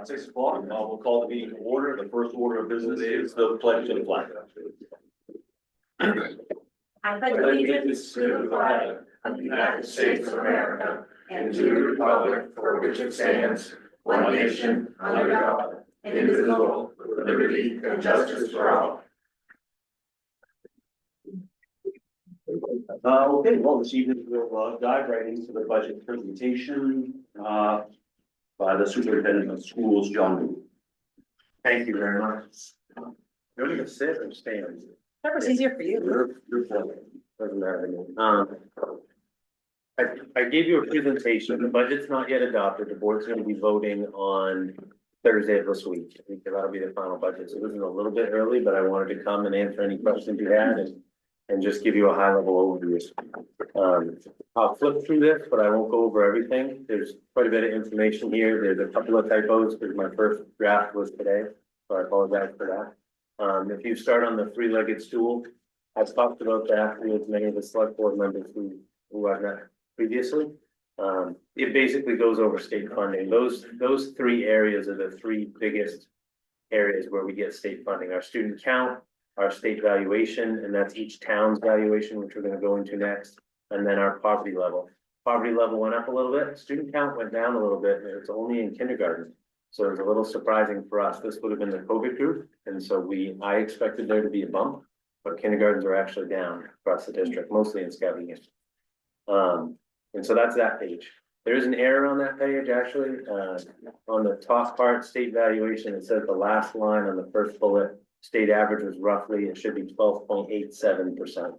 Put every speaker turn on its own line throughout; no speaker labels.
6 o'clock, we'll call the meeting to order. The first order of business is the pledge to the flag.
I pledge allegiance to the flag of the United States of America and to the republic for which it stands, one nation, under God, indivisible, with liberty and justice for all.
Okay, well, this evening we'll dive right into the budget presentation by the superintendent of schools, John Wu.
Thank you very much. You don't even sit or stand.
Whatever's easier for you.
You're doesn't matter to me. I gave you a presentation. The budget's not yet adopted. The board's going to be voting on Thursday of this week. I think that'll be the final budget. So this is a little bit early, but I wanted to come and answer any questions you had and just give you a high level overview. I'll flip through this, but I won't go over everything. There's quite a bit of information here. There's a couple of typos because my first draft was today, so I apologize for that. If you start on the three-legged stool, I've talked about that with many of the select board members who I've met previously. It basically goes over state funding. Those three areas are the three biggest areas where we get state funding. Our student count, our state valuation, and that's each town's valuation, which we're going to go into next, and then our poverty level. Poverty level went up a little bit, student count went down a little bit, and it's only in kindergarten. So it was a little surprising for us. This would have been the COVID group, and so I expected there to be a bump, but kindergartens are actually down across the district, mostly in Skowhegan. And so that's that page. There is an error on that page, actually. On the top part, state valuation, it says the last line on the first bullet, state average was roughly, it should be 12.87%.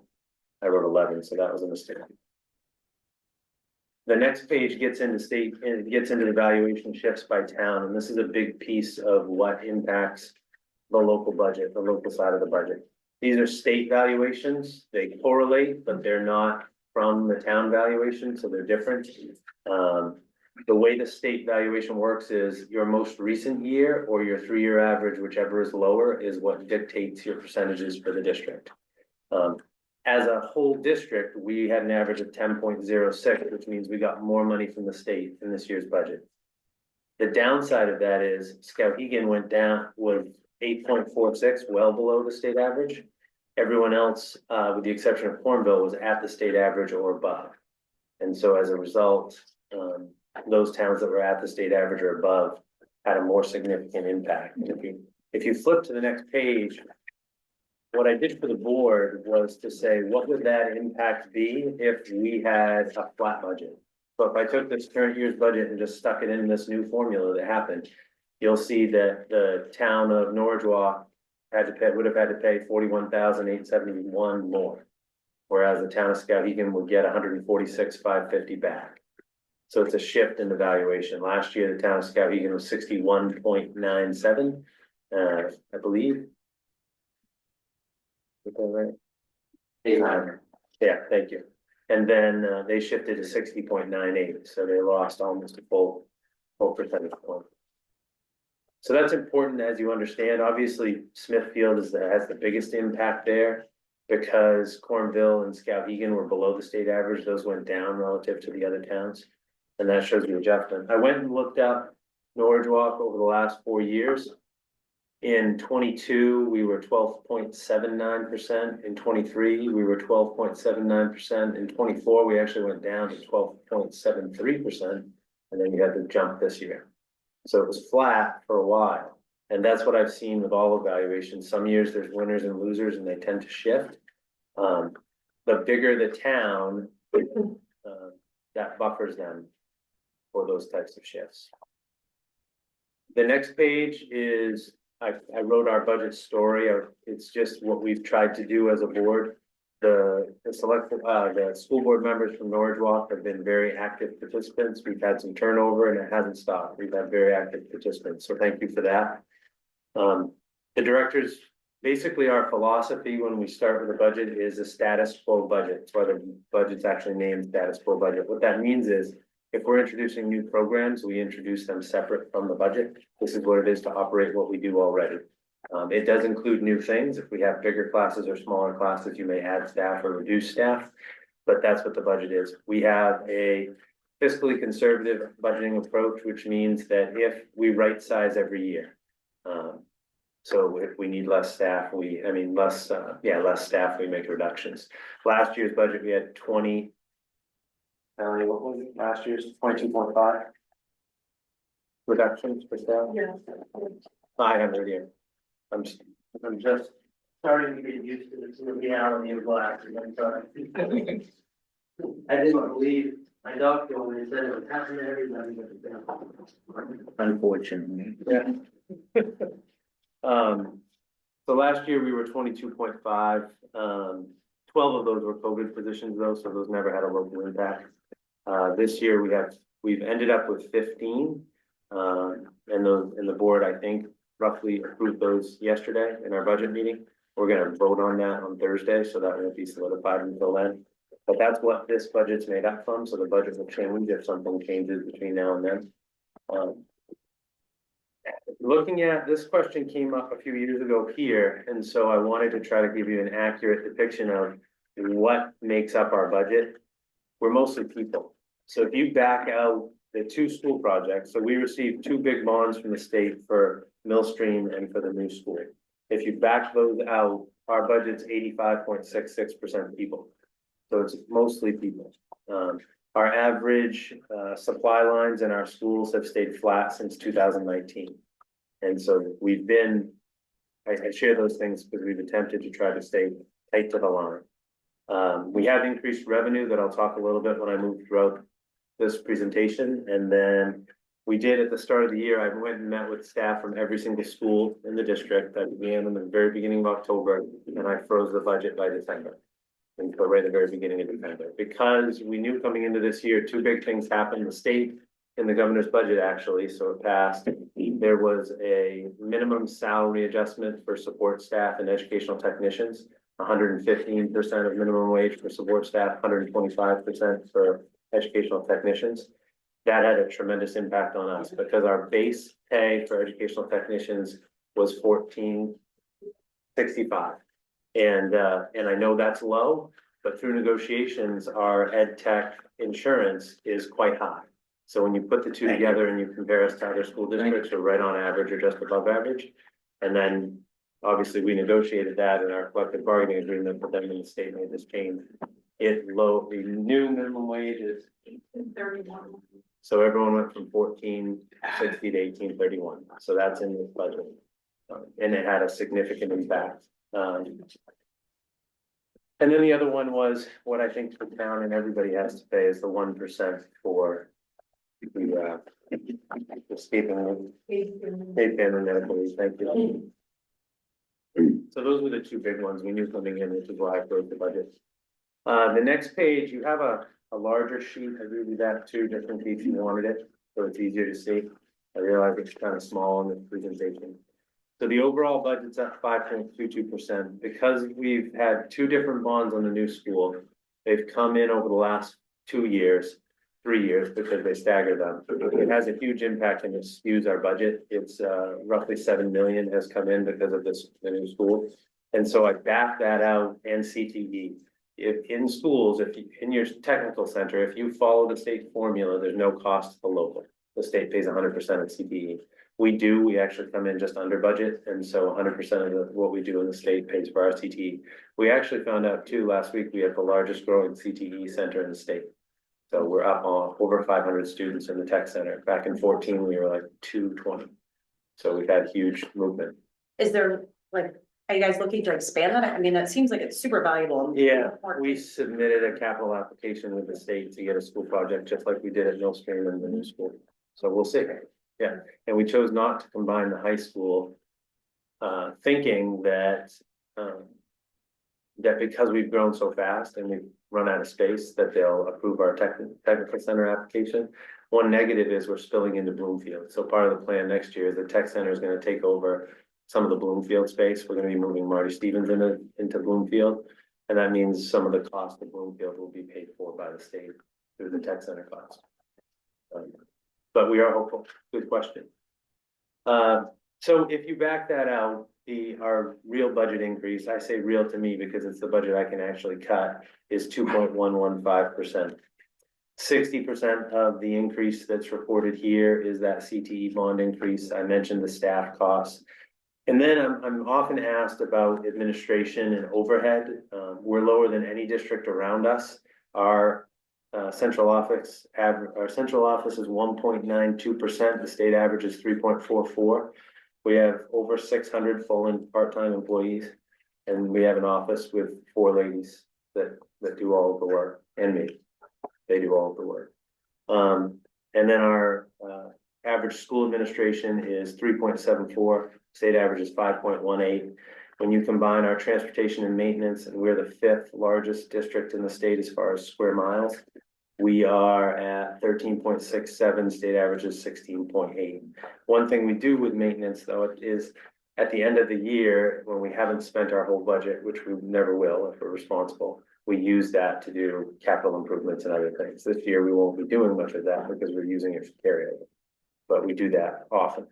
I wrote 11, so that was a mistake. The next page gets into the valuation shifts by town, and this is a big piece of what impacts the local budget, the local side of the budget. These are state valuations. They correlate, but they're not from the town valuation, so they're different. The way the state valuation works is your most recent year or your 3-year average, whichever is lower, is what dictates your percentages for the district. As a whole district, we had an average of 10.06, which means we got more money from the state in this year's budget. The downside of that is Skowhegan went down with 8.46, well below the state average. Everyone else, with the exception of Cornville, was at the state average or above. And so as a result, those towns that were at the state average or above had a more significant impact. And if you flip to the next page, what I did for the board was to say, what would that impact be if we had a flat budget? So if I took this current year's budget and just stuck it in this new formula that happened, you'll see that the town of Norridgewock would have had to pay $41,871 more, whereas the town of Skowhegan would get $146,550 back. So it's a shift in the valuation. Last year, the town of Skowhegan was 61.97, I believe. Is that right? Yeah, thank you. And then they shifted to 60.98, so they lost almost a full percentage point. So that's important as you understand. Obviously, Smithfield has the biggest impact there because Cornville and Skowhegan were below the state average. Those went down relative to the other towns, and that shows the adjustment. I went and looked up Norridgewock over the last 4 years. In 22, we were 12.79%. In 23, we were 12.79%. In 24, we actually went down to 12.73%, and then you had the jump this year. So it was flat for a while. And that's what I've seen with all evaluations. Some years there's winners and losers and they tend to shift. The bigger the town, that buffers them for those types of shifts. The next page is, I wrote our budget story. It's just what we've tried to do as a board. The school board members from Norridgewock have been very active participants. We've had some turnover and it hasn't stopped. We've had very active participants. So thank you for that. The directors, basically our philosophy when we start with a budget is a status quo budget. That's why the budget's actually named status quo budget. What that means is if we're introducing new programs, we introduce them separate from the budget. This is what it is to operate what we do already. It does include new things. If we have bigger classes or smaller classes, you may add staff or reduce staff, but that's what the budget is. We have a fiscally conservative budgeting approach, which means that if we right size every year. So if we need less staff, less staff, we make reductions. Last year's budget, we had 20. Melanie, what was it? Last year's 22.5 reductions for staff?
Yeah.
I have no idea. I'm just
Starting to get used to this reality of glasses, I'm sorry. I didn't believe my doctor when he said it was happening to everybody but the
Unfortunately.
Yeah. So last year we were 22.5. 12 of those were COVID positions though, so those never had a local impact. This year we've ended up with 15. And the board, I think, roughly approved those yesterday in our budget meeting. We're gonna vote on that on Thursday, so that won't be solidified until then. But that's what this budget's made up from, so the budget will change if something changes between now and then. Looking at, this question came up a few years ago here, and so I wanted to try to give you an accurate depiction of what makes up our budget. We're mostly people. So if you back out the two school projects, so we received two big bonds from the state for Millstream and for the new school. If you back those out, our budget's 85.66% people. So it's mostly people. Our average supply lines in our schools have stayed flat since 2019. And so we've been, I share those things because we've attempted to try to stay tight to the line. We have increased revenue that I'll talk a little bit when I move throughout this presentation. And then we did at the start of the year, I went and met with staff from every single school in the district. That began in the very beginning of October, and I froze the budget by December. And so right at the very beginning of December, because we knew coming into this year, two big things happened. The state in the governor's budget actually, so it passed. There was a minimum salary adjustment for support staff and educational technicians, 115% of minimum wage for support staff, 125% for educational technicians. That had a tremendous impact on us because our base pay for educational technicians was $14.65. And I know that's low, but through negotiations, our ed tech insurance is quite high. So when you put the two together and you compare us to other school districts, we're right on average or just above average. And then obviously we negotiated that in our collective bargaining agreement, but then the state made this change. The new minimum wage is
31.
So everyone went from 14.60 to 18.31. So that's in this budget. And it had a significant impact. And then the other one was what I think the town and everybody has to pay is the 1% for the escaping state family medical leave. Thank you. So those were the two big ones we knew coming in, which is why I wrote the budget. The next page, you have a larger sheet. I gave you that too, just in case you wanted it, so it's easier to see. I realize it's kind of small in the presentation. So the overall budget's at 5.22%. Because we've had two different bonds on the new school, they've come in over the last 2 years, 3 years, because they stagger them. It has a huge impact and it skews our budget. It's roughly 7 million has come in because of the new school. And so I backed that out and CTE. If in schools, if you, in your technical center, if you follow the state formula, there's no cost to the local. The state pays 100% of CTE. We actually come in just under budget. And so 100% of what we do in the state pays for our CTE. We actually found out too, last week, we have the largest growing CTE center in the state. So we're up on over 500 students in the tech center. Back in 14, we were like 220. So we've had huge movement.
Is there are you guys looking to expand that? I mean, that seems like it's super valuable.
Yeah, we submitted a capital application with the state to get a school project, just like we did at Millstream and the new school. So we'll see. Yeah, and we chose not to combine the high school, thinking that that because we've grown so fast and we've run out of space, that they'll approve our technical center application. One negative is we're spilling into Bloomfield. So part of the plan next year is the tech center is going to take over some of the Bloomfield space. We're going to be moving Marty Stevens into Bloomfield. And that means some of the cost of Bloomfield will be paid for by the state through the tech center cost. But we are hopeful. Good question. So if you back that out, our real budget increase, I say real to me because it's the budget I can actually cut, is 2.115%. 60% of the increase that's reported here is that CTE bond increase. I mentioned the staff costs. And then I'm often asked about administration and overhead. We're lower than any district around us. Our central office is 1.92%. The state average is 3.44. We have over 600 full and part-time employees, and we have an office with 4 ladies that do all of the work, and me. They do all of the work. And then our average school administration is 3.74. State average is 5.18. When you combine our transportation and maintenance, and we're the 5th largest district in the state as far as square miles, we are at 13.67. State average is 16.8. One thing we do with maintenance, though, is at the end of the year, when we haven't spent our whole budget, which we never will if we're responsible, we use that to do capital improvements and other things. This year, we won't be doing much of that because we're using it for carryover, but we do that often.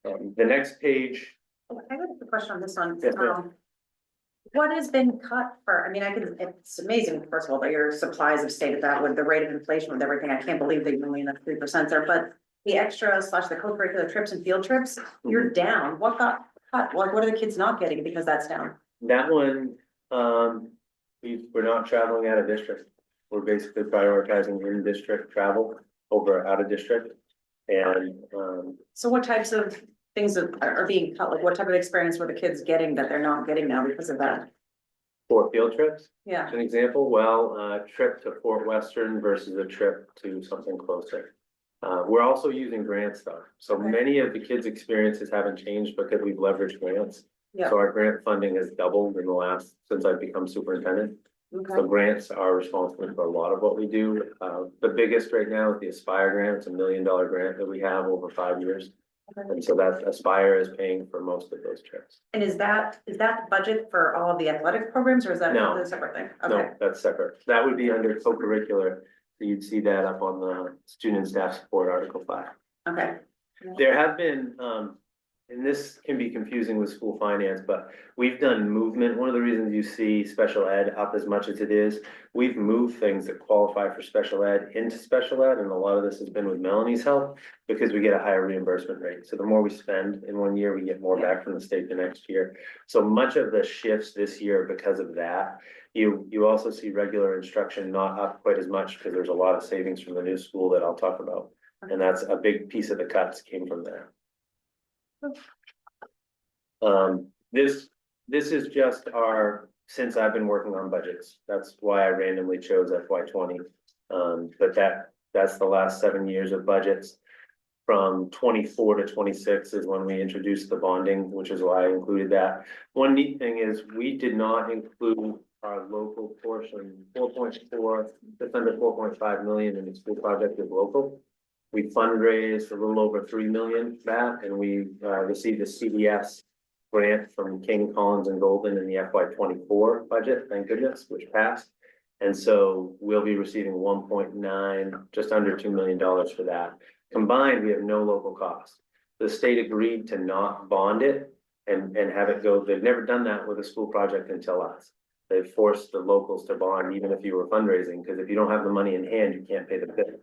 The next page.
I got a question on this one.
Yes, ma'am.
What has been cut for, I mean, it's amazing, first of all, that your supplies have stayed at that with the rate of inflation with everything. I can't believe that you only have 3% there, but the extra / the co-curricular trips and field trips, you're down. What got cut? What are the kids not getting because that's down?
That one, we're not traveling out of district. We're basically prioritizing in-district travel over out of district. And,
So what types of things are being cut? Like what type of experience were the kids getting that they're not getting now because of that?
for field trips,
Yeah,
as an example, well, a trip to Fort Western versus a trip to something closer. We're also using grants though. So
Okay.
many of the kids' experiences haven't changed because we've leveraged grants.
yeah,
So our grant funding has doubled in the last, since I've become superintendent.
okay,
So grants are responsible for a lot of what we do. The biggest right now is the Aspire grant. It's $1 million grant that we have over 5 years.
okay.
And so that Aspire is paying for most of those trips.
And is that budget for all of the athletic programs or is that
No.
a separate thing? Okay,
No, that's separate. That would be under co-curricular. So you'd see that up on the student staff support Article 5.
okay,
There have been, and this can be confusing with school finance, but we've done movement. One of the reasons you see special ed up as much as it is, we've moved things that qualify for special ed into special ed. And a lot of this has been with Melanie's help because we get a higher reimbursement rate. So the more we spend in one year, we get more back from the state the next year. So much of the shifts this year because of that. You also see regular instruction not up quite as much because there's a lot of savings from the new school that I'll talk about. And that's a big piece of the cuts came from there. This is just since I've been working on budgets, that's why I randomly chose FY20. But that's the last 7 years of budgets. From 24 to 26 is when we introduced the bonding, which is why I included that. One neat thing is we did not include our local portion, 4.4, just under 4.5 million in the school project is local. We fundraised a little over 3 million that, and we received a CDS grant from King, Collins and Golden in the FY24 budget, thank goodness, which passed. And so we'll be receiving 1.9, just under $2 million for that. Combined, we have no local cost. The state agreed to not bond it and have it go. They've never done that with a school project until us. They've forced the locals to bond even if you were fundraising, because if you don't have the money in hand, you can't pay the bill.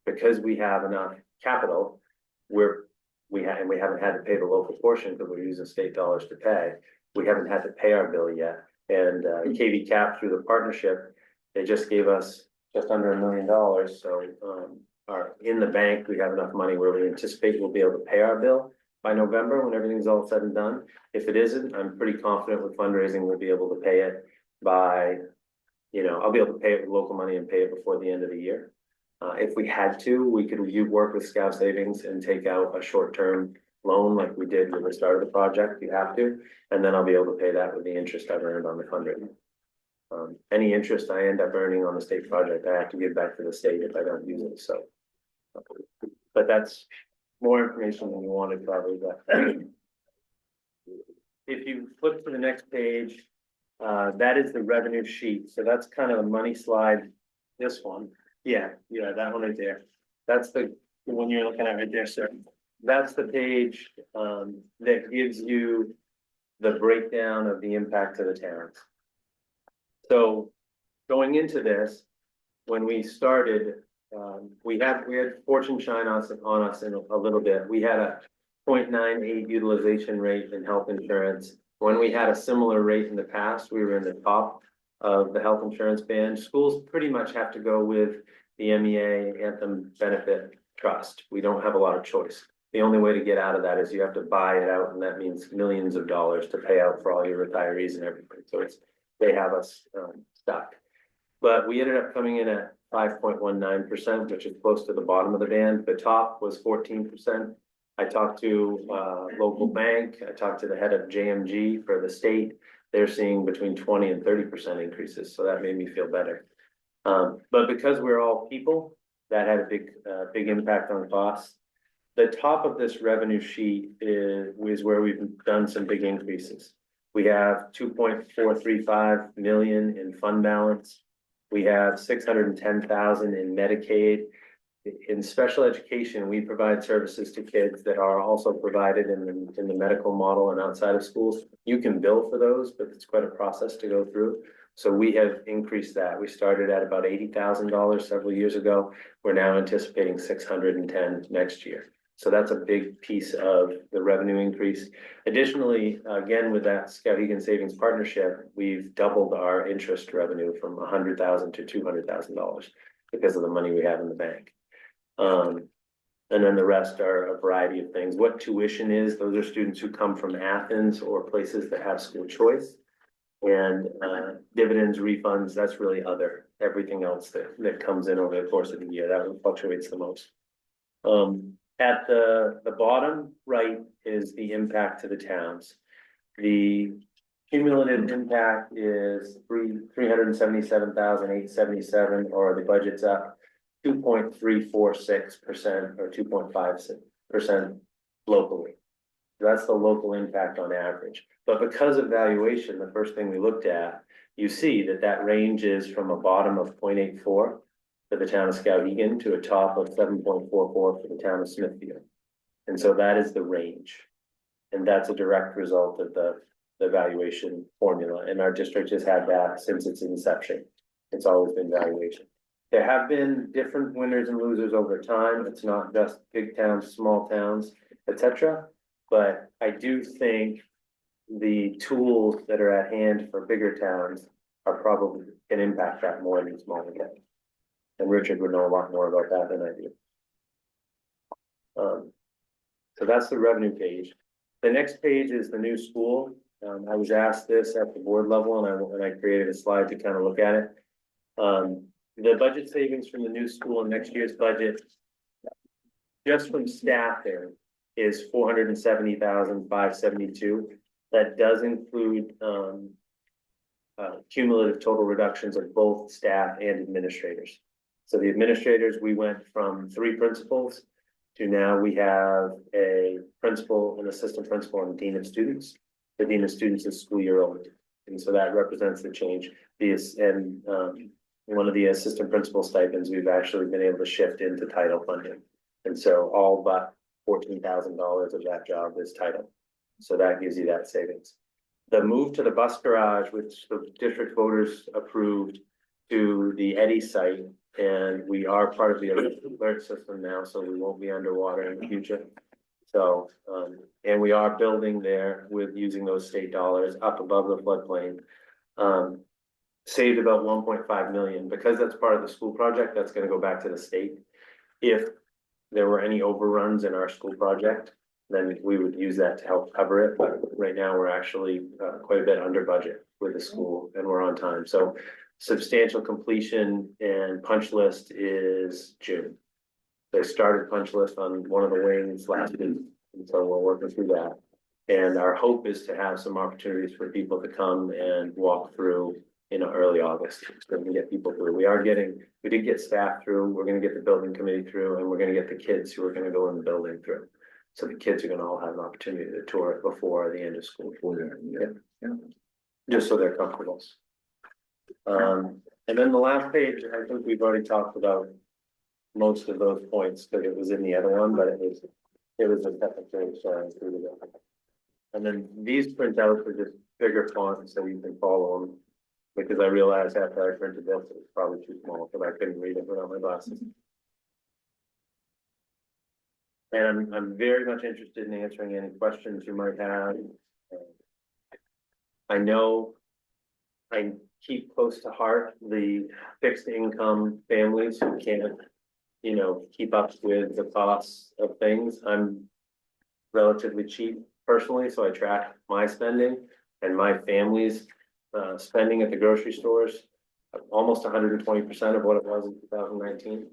Because we have enough capital, we haven't had to pay the local portion because we're using state dollars to pay. We haven't had to pay our bill yet. And KV Cap through the partnership, they just gave us just under $1 million. So in the bank, we have enough money where we anticipate we'll be able to pay our bill by November when everything's all said and done. If it isn't, I'm pretty confident with fundraising, we'll be able to pay it by, I'll be able to pay it with local money and pay it before the end of the year. If we had to, we could work with Scout Savings and take out a short-term loan like we did with the start of the project. You have to, and then I'll be able to pay that with the interest I've earned on the fundraising. Any interest I end up earning on the state project, I have to give back to the state if I don't use it. So, but that's more information than you wanted probably. But if you flip to the next page, that is the revenue sheet. So that's kind of a money slide. This one. Yeah, that one right there. That's the one you're looking at right there, sir. That's the page that gives you the breakdown of the impact to the towns. So going into this, when we started, we had fortune shine on us in a little bit. We had a 0.98 utilization rate in health insurance. When we had a similar rate in the past, we were in the top of the health insurance band. Schools pretty much have to go with the MEA Anthem Benefit Trust. We don't have a lot of choice. The only way to get out of that is you have to buy it out, and that means millions of dollars to pay out for all your retirees and everything. So they have us stuck. But we ended up coming in at 5.19%, which is close to the bottom of the band. The top was 14%. I talked to local bank. I talked to the head of JMG for the state. They're seeing between 20 and 30% increases. So that made me feel better. But because we're all people, that had a big impact on costs. The top of this revenue sheet is where we've done some big increases. We have 2.435 million in fund balance. We have 610,000 in Medicaid. In special education, we provide services to kids that are also provided in the medical model and outside of schools. You can bill for those, but it's quite a process to go through. So we have increased that. We started at about $80,000 several years ago. We're now anticipating 610 next year. So that's a big piece of the revenue increase. Additionally, again, with that Skowhegan Savings Partnership, we've doubled our interest revenue from $100,000 to $200,000 because of the money we have in the bank. And then the rest are a variety of things. What tuition is, those are students who come from Athens or places that have school choice. And dividends, refunds, that's really other, everything else that comes in over the course of the year. That one fluctuates the most. At the bottom right is the impact to the towns. The cumulative impact is 377,877, or the budget's up 2.346% or 2.56% locally. That's the local impact on average. But because of valuation, the first thing we looked at, you see that range is from a bottom of 0.84 for the town of Skowhegan to a top of 7.44 for the town of Smithfield. And so that is the range. And that's a direct result of the valuation formula. And our district has had that since its inception. It's always been valuation. There have been different winners and losers over time. It's not just big towns, small towns, etc. But I do think the tools that are at hand for bigger towns are probably can impact that more than smaller towns. And Richard would know a lot more about that than I do. So that's the revenue page. The next page is the new school. I was asked this at the board level, and I created a slide to kind of look at it. The budget savings from the new school in next year's budget, just from staffing, is 470,572. That does include cumulative total reductions of both staff and administrators. So the administrators, we went from 3 principals to now we have a principal, an assistant principal, and a dean of students. The dean of students is school year old, and so that represents the change. One of the assistant principal stipends we've actually been able to shift into title funding, and so all but $14,000 of that job is title. So that gives you that savings. The move to the bus garage, which the district voters approved, to the Eddy site, and we are part of the alert system now, so we won't be underwater in the future. So, and we are building there with using those state dollars up above the floodplain. Saved about 1.5 million. Because that's part of the school project, that's going to go back to the state. If there were any overruns in our school project, then we would use that to help cover it. But right now we're actually quite a bit under budget with the school, and we're on time. So substantial completion and punch list is June. They started punch list on one of the wings last week, and so we're working through that. And our hope is to have some opportunities for people to come and walk through in early August, so we can get people through. We did get staff through, we're gonna get the building committee through, and we're gonna get the kids who are gonna go in the building through. So the kids are gonna all have an opportunity to tour it before the end of school. Yeah. Just so they're comfortable. And then the last page, I think we've already talked about most of those points, because it was in the other one, but it was a technical, so I included it. And then these printouts are just bigger fonts so you can follow them. Because I realized after I printed this, it was probably too small, because I couldn't read it without my glasses. And I'm very much interested in answering any questions you might have. I know I keep close to heart the fixed income families who can't, keep up with the costs of things. I'm relatively cheap personally, so I track my spending and my family's spending at the grocery stores, almost 120% of what it was in 2019.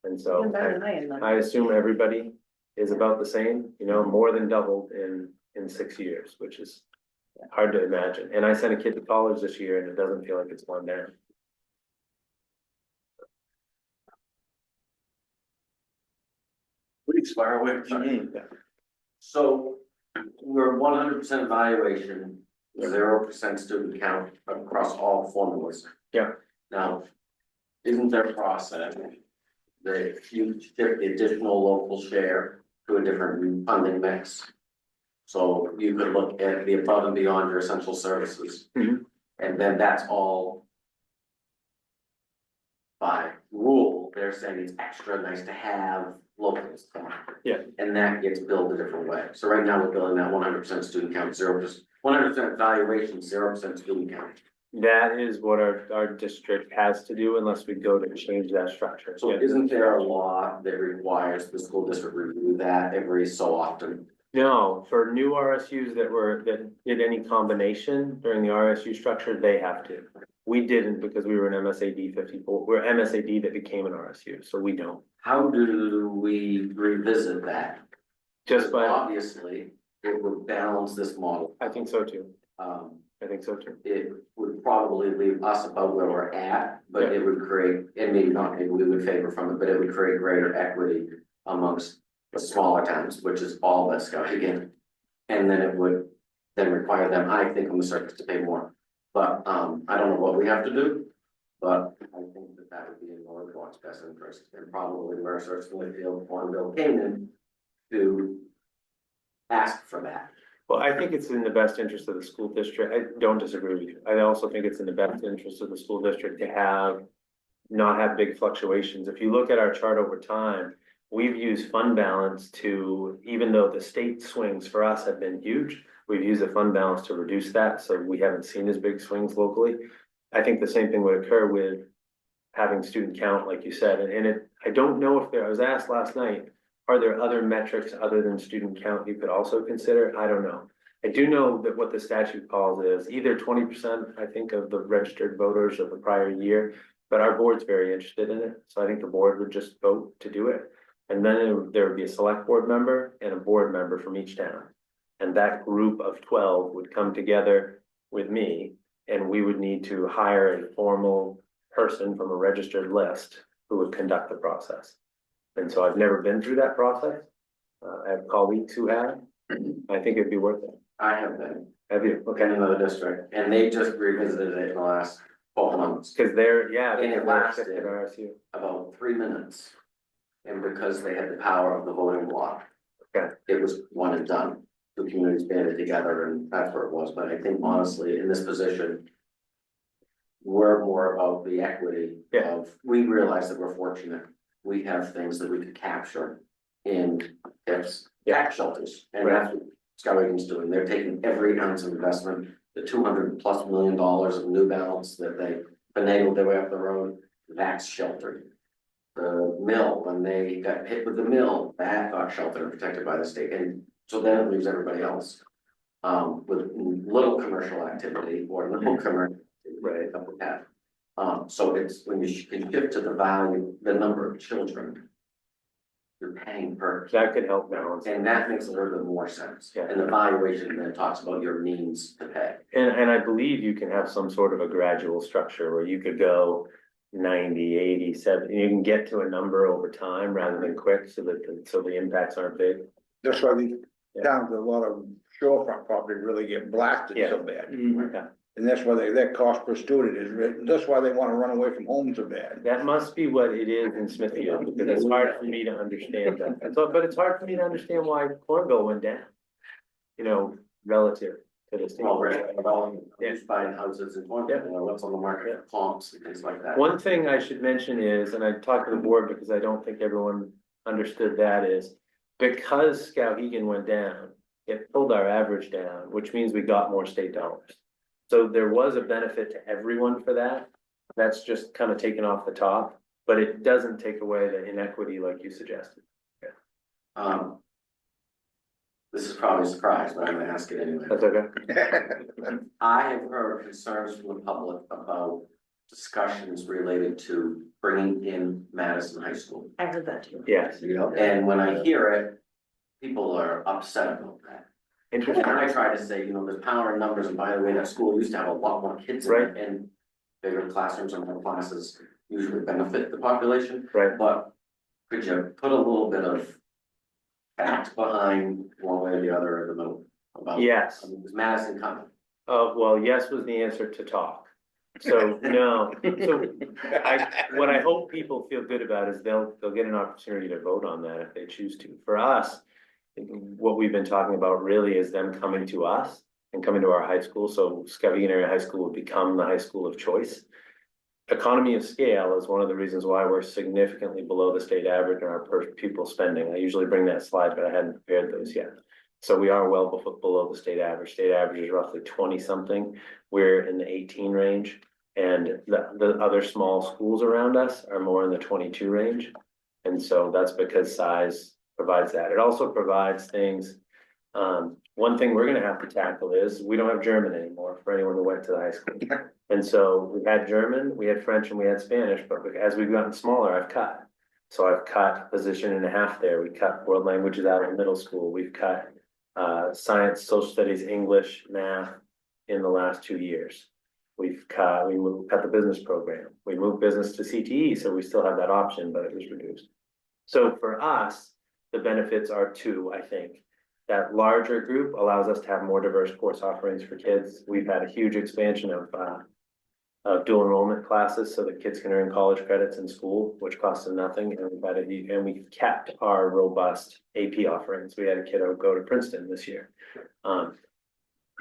And so
Even better than I am then.
I assume everybody is about the same, more than doubled in 6 years, which is hard to imagine. And I sent a kid to college this year and it doesn't feel like it's gone down.
Please fire away. So we're 100% evaluation, 0% student count across all formulas.
Yeah.
Now, isn't there a process that you shift the additional local share to a different funding mix? So you could look at the above and beyond your essential services.
Mhm.
And then that's all by rule, they're saying it's extra nice to have locals.
Yeah.
And that gets billed a different way. So right now we're billing that 100% student count, 0%, 100% valuation, 0% student count.
That is what our district has to do unless we go to change that structure.
So
Yeah.
isn't there a law that requires the school district review that every so often?
No, for new RSUs that did any combination during the RSU structure, they have to. We didn't because we were an MSAD 54, we're MSAD that became an RSU, so we don't.
How do we revisit that?
Just by,
Obviously, it would balance this model.
I think so too.
Um,
I think so too.
it would probably leave us about where we're at, but it would create, and maybe not, maybe we would favor from it, but it would create greater equity amongst the smaller towns, which is all that's going again. And then it would then require them, I think, on the surface to pay more. But I don't know what we have to do, but I think that that would be in Norridgewock's best interest, and probably Mercer, Smithfield, Cornville, Canaan to ask for that.
Well, I think it's in the best interest of the school district. I don't disagree with you. I also think it's in the best interest of the school district to not have big fluctuations. If you look at our chart over time, we've used fund balance to, even though the state swings for us have been huge, we've used the fund balance to reduce that, so we haven't seen as big swings locally. I think the same thing would occur with having student count, like you said, I don't know if I was asked last night, are there other metrics other than student count you could also consider? I don't know. I do know that what the statute calls is either 20%, I think, of the registered voters of the prior year, but our board's very interested in it, so I think the board would just vote to do it. And then there would be a select board member and a board member from each town. And that group of 12 would come together with me, and we would need to hire a formal person from a registered list who would conduct the process. And so I've never been through that process. I have colleagues who have. I think it'd be worth it.
I have been
Have you?
in
Okay.
another district, and they just revisited it in the last 12 months,
Because they're
And it lasted.
at RSU.
about 3 minutes. And because they had the power of the voting block.
Okay.
It was one and done. The communities banded together and that's where it was, but I think honestly, in this position. We're more about the equity
Yeah.
of, we realize that we're fortunate, we have things that we could capture in TIFs, tax shelters, and
Right.
that's what Skowhegan's doing, they're taking every ounce of investment, the $200+ million of new balance that they finagled their way up the road, that's sheltered. The mill, when they got hit with the mill, that got sheltered and protected by the state, and so then it leaves everybody else. With little commercial activity or no commercial.
Right.
That we have. So it's when you can shift to the value, the number of children. You're paying per,
That could help balance.
and that makes a little bit more sense.
Yeah.
And the valuation then talks about your means to pay.
And I believe you can have some sort of a gradual structure where you could go 90, 80, 70, you can get to a number over time rather than quick so that, so the impacts aren't big.
That's why these
Yeah.
towns, with a lot of shorefront property really get blasted
Yeah.
so bad.
Yeah.
And that's why their cost per student is, that's why they wanna run away from home so bad.
That must be what it is in Smithfield, because it's hard for me to understand that. So, but it's hard for me to understand why Cornville went down. Relative to the state.
Well, we're about,
Yeah.
who's buying houses in one,
Yeah.
what's on the market, for comps and things like that.
One thing I should mention is, and I talked to the board because I don't think everyone understood that is, because Skowhegan went down, it pulled our average down, which means we got more state dollars. So there was a benefit to everyone for that. That's just kind of taken off the top, but it doesn't take away the inequity like you suggested.
This is probably a surprise, but I'm gonna ask it anyway.
That's okay.
I have heard concerns from the public about discussions related to bringing in Madison High School.
I heard that too.
Yes,
And when I hear it, people are upset about that. And
interesting.
I try to say, there's power in numbers, and by the way, that school used to have a lot more kids in it, and bigger classrooms and more classes usually benefit the population.
Right.
But could you put a little bit of fact behind one way or the other in the middle about?
Yes.
Is Madison coming?
Well, yes was the answer to talk. So, no, so what I hope people feel good about is they'll get an opportunity to vote on that if they choose to. For us, what we've been talking about really is them coming to us and coming to our high school. So Skowhegan Area High School will become the high school of choice. Economy of scale is one of the reasons why we're significantly below the state average in our per pupil spending. I usually bring that slide, but I hadn't prepared those yet. So we are well below the state average. State average is roughly 20 something. We're in the 18 range. And the other small schools around us are more in the 22 range. And so that's because size provides that. It also provides things. One thing we're gonna have to tackle is we don't have German anymore for anyone who went to the high school. And so we had German, we had French, and we had Spanish, but as we've gotten smaller, I've cut. So I've cut a position and a half there. We cut world languages out of middle school. We've cut science, social studies, English, math in the last 2 years. We cut the business program. We moved business to CTE, so we still have that option, but it was reduced. So for us, the benefits are two, I think. That larger group allows us to have more diverse course offerings for kids. We've had a huge expansion of dual enrollment classes so that kids can earn college credits in school, which costs them nothing. And we've kept our robust AP offerings. We had a kiddo go to Princeton this year.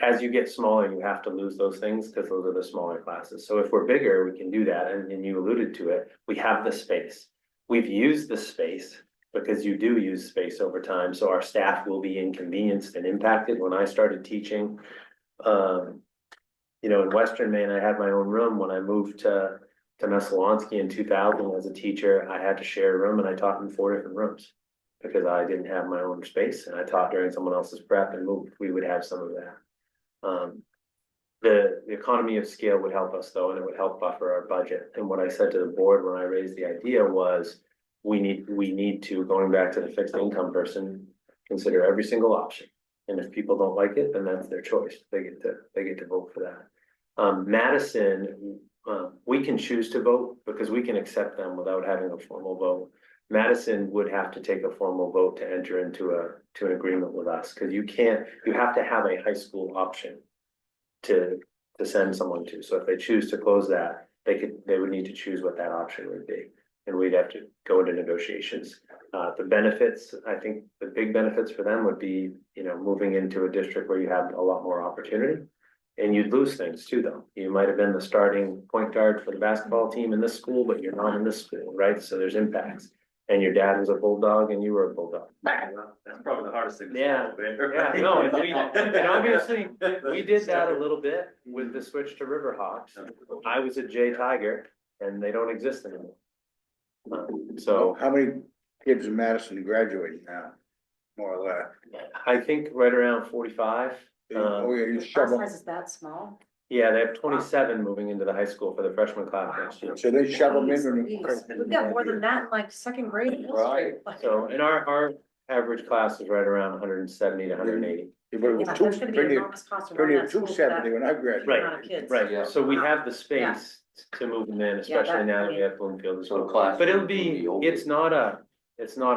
As you get smaller, you have to lose those things because those are the smaller classes. So if we're bigger, we can do that. And you alluded to it, we have the space. We've used the space because you do use space over time. So our staff will be inconvenienced and impacted. When I started teaching, in Western Maine, I had my own room. When I moved to Messalonsky in 2000 as a teacher, I had to share a room and I taught in 4 different rooms because I didn't have my own space and I taught during someone else's prep and moved. We would have some of that. The economy of scale would help us though, and it would help buffer our budget. And what I said to the board when I raised the idea was, we need to, going back to the fixed income person, consider every single option. And if people don't like it, then that's their choice. They get to vote for that. Madison, we can choose to vote because we can accept them without having a formal vote. Madison would have to take a formal vote to enter into an agreement with us, because you have to have a high school option to send someone to. So if they choose to close that, they would need to choose what that option would be. And we'd have to go into negotiations. The benefits, I think the big benefits for them would be, moving into a district where you have a lot more opportunity. And you'd lose things too, though. You might have been the starting point guard for the basketball team in this school, but you're not in this school, right? So there's impacts. And your dad was a bulldog and you were a bulldog.
That's probably the hardest thing.
Yeah, no, and obviously, we did that a little bit with the switch to Riverhawks. I was a Jay Tiger and they don't exist anymore. So
How many kids in Madison graduating now, more or less?
I think right around 45.
Oh, yeah, you
Class
shovel,
size is that small?
Yeah, they have 27 moving into the high school for the freshman class next year.
so they shovel them in.
Jeez, we've got more than that in like second grade.
Right.
So, and our average class is right around 170 to 180.
But it
Yeah,
was
that's
two,
gonna be an
pretty,
enormous cost to run
pretty
that school for that
270 when I graduated.
amount of kids.
Right, so we have the space to move them in, especially now that we have Bloomfield as well.
class.
But it'll be, it's not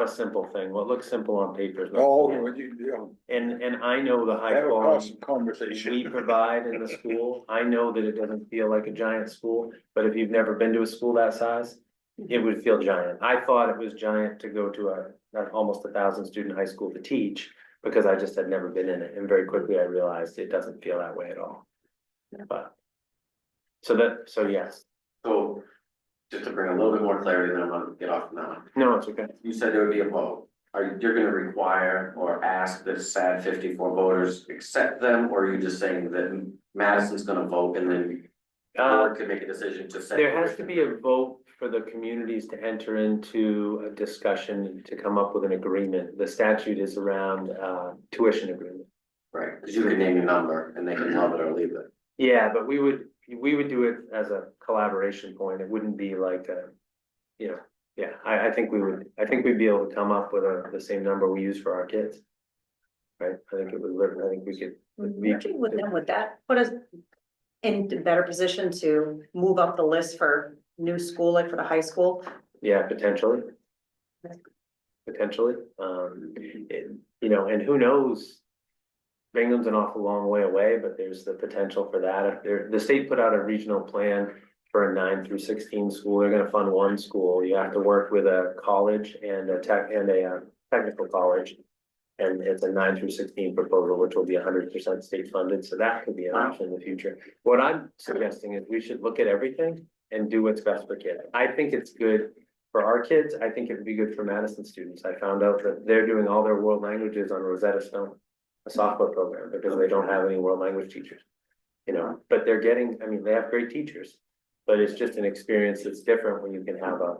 a simple thing. What looks simple on paper is not.
Oh,
simple. And I know the high
that would cause
quality
some conversation.
we provide in the school. I know that it doesn't feel like a giant school, but if you've never been to a school that size, it would feel giant. I thought it was giant to go to almost 1,000 student high school to teach because I just had never been in it. And very quickly I realized it doesn't feel that way at all. But so yes,
So, just to bring a little bit more clarity, then I'm gonna get off now.
no, it's okay.
You said there would be a vote. you're gonna require or ask that sad 54 voters accept them, or are you just saying that Madison's gonna vote and then the board can make a decision to say?
There has to be a vote for the communities to enter into a discussion to come up with an agreement. The statute is around tuition agreement.
Right, because you can name your number and they can love it or leave it.
Yeah, but we would do it as a collaboration point. It wouldn't be like a, you know, yeah, I think we'd be able to come up with the same number we use for our kids. Right, I think we could.
Working with them, would that put us in a better position to move up the list for new school, like for the high school?
Yeah, potentially. You know, and who knows? Bingham's an awful long way away, but there's the potential for that. If the state put out a regional plan for a 9 through 16 school, they're gonna fund one school. You have to work with a college and a technical college. And it's a 9 through 16 proposal, which will be 100% state funded, so that could be an option in the future. What I'm suggesting is we should look at everything and do what's best for kids. I think it's good for our kids. I think it would be good for Madison students. I found out that they're doing all their world languages on Rosetta Stone, a software program, because they don't have any world language teachers. You know, but they're getting, I mean, they have great teachers, but it's just an experience that's different when you can have a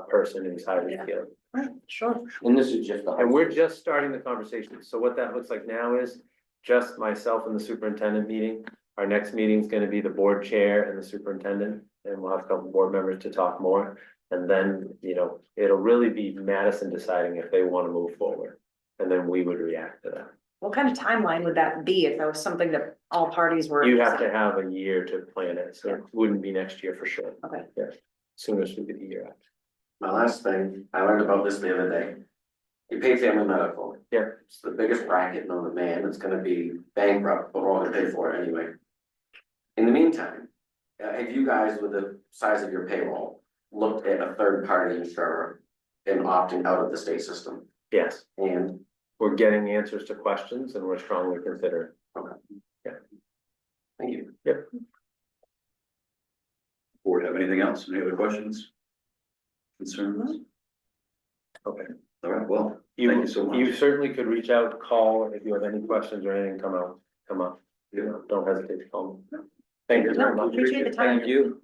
person who's highly skilled.
Right, sure.
And this is just.
And we're just starting the conversation. So what that looks like now is just myself and the superintendent meeting. Our next meeting is gonna be the board chair and the superintendent, and we'll have a couple board members to talk more. And then, you know, it'll really be Madison deciding if they wanna move forward. And then we would react to that.
What kind of timeline would that be if that was something that all parties were?
You have to have a year to plan it, so it wouldn't be next year for sure.
Okay.
Yeah, soonest would be the year after.
My last thing, I learned about this the other day. You pay family medical.
Yeah.
It's the biggest bracket known to man. It's gonna be bankrupt, but we're all gonna pay for it anyway. In the meantime, have you guys, with the size of your payroll, looked at a third-party insurer and opting out of the state system?
Yes,
And,
we're getting answers to questions and we're strongly considering.
thank you.
Board have anything else? Any other questions? Concerns?
Okay.
All right, well, thank you so much.
You certainly could reach out, call if you have any questions or anything come up. You know, don't hesitate to call me. Thank you very
No,
much.
appreciate the time.
Thank you.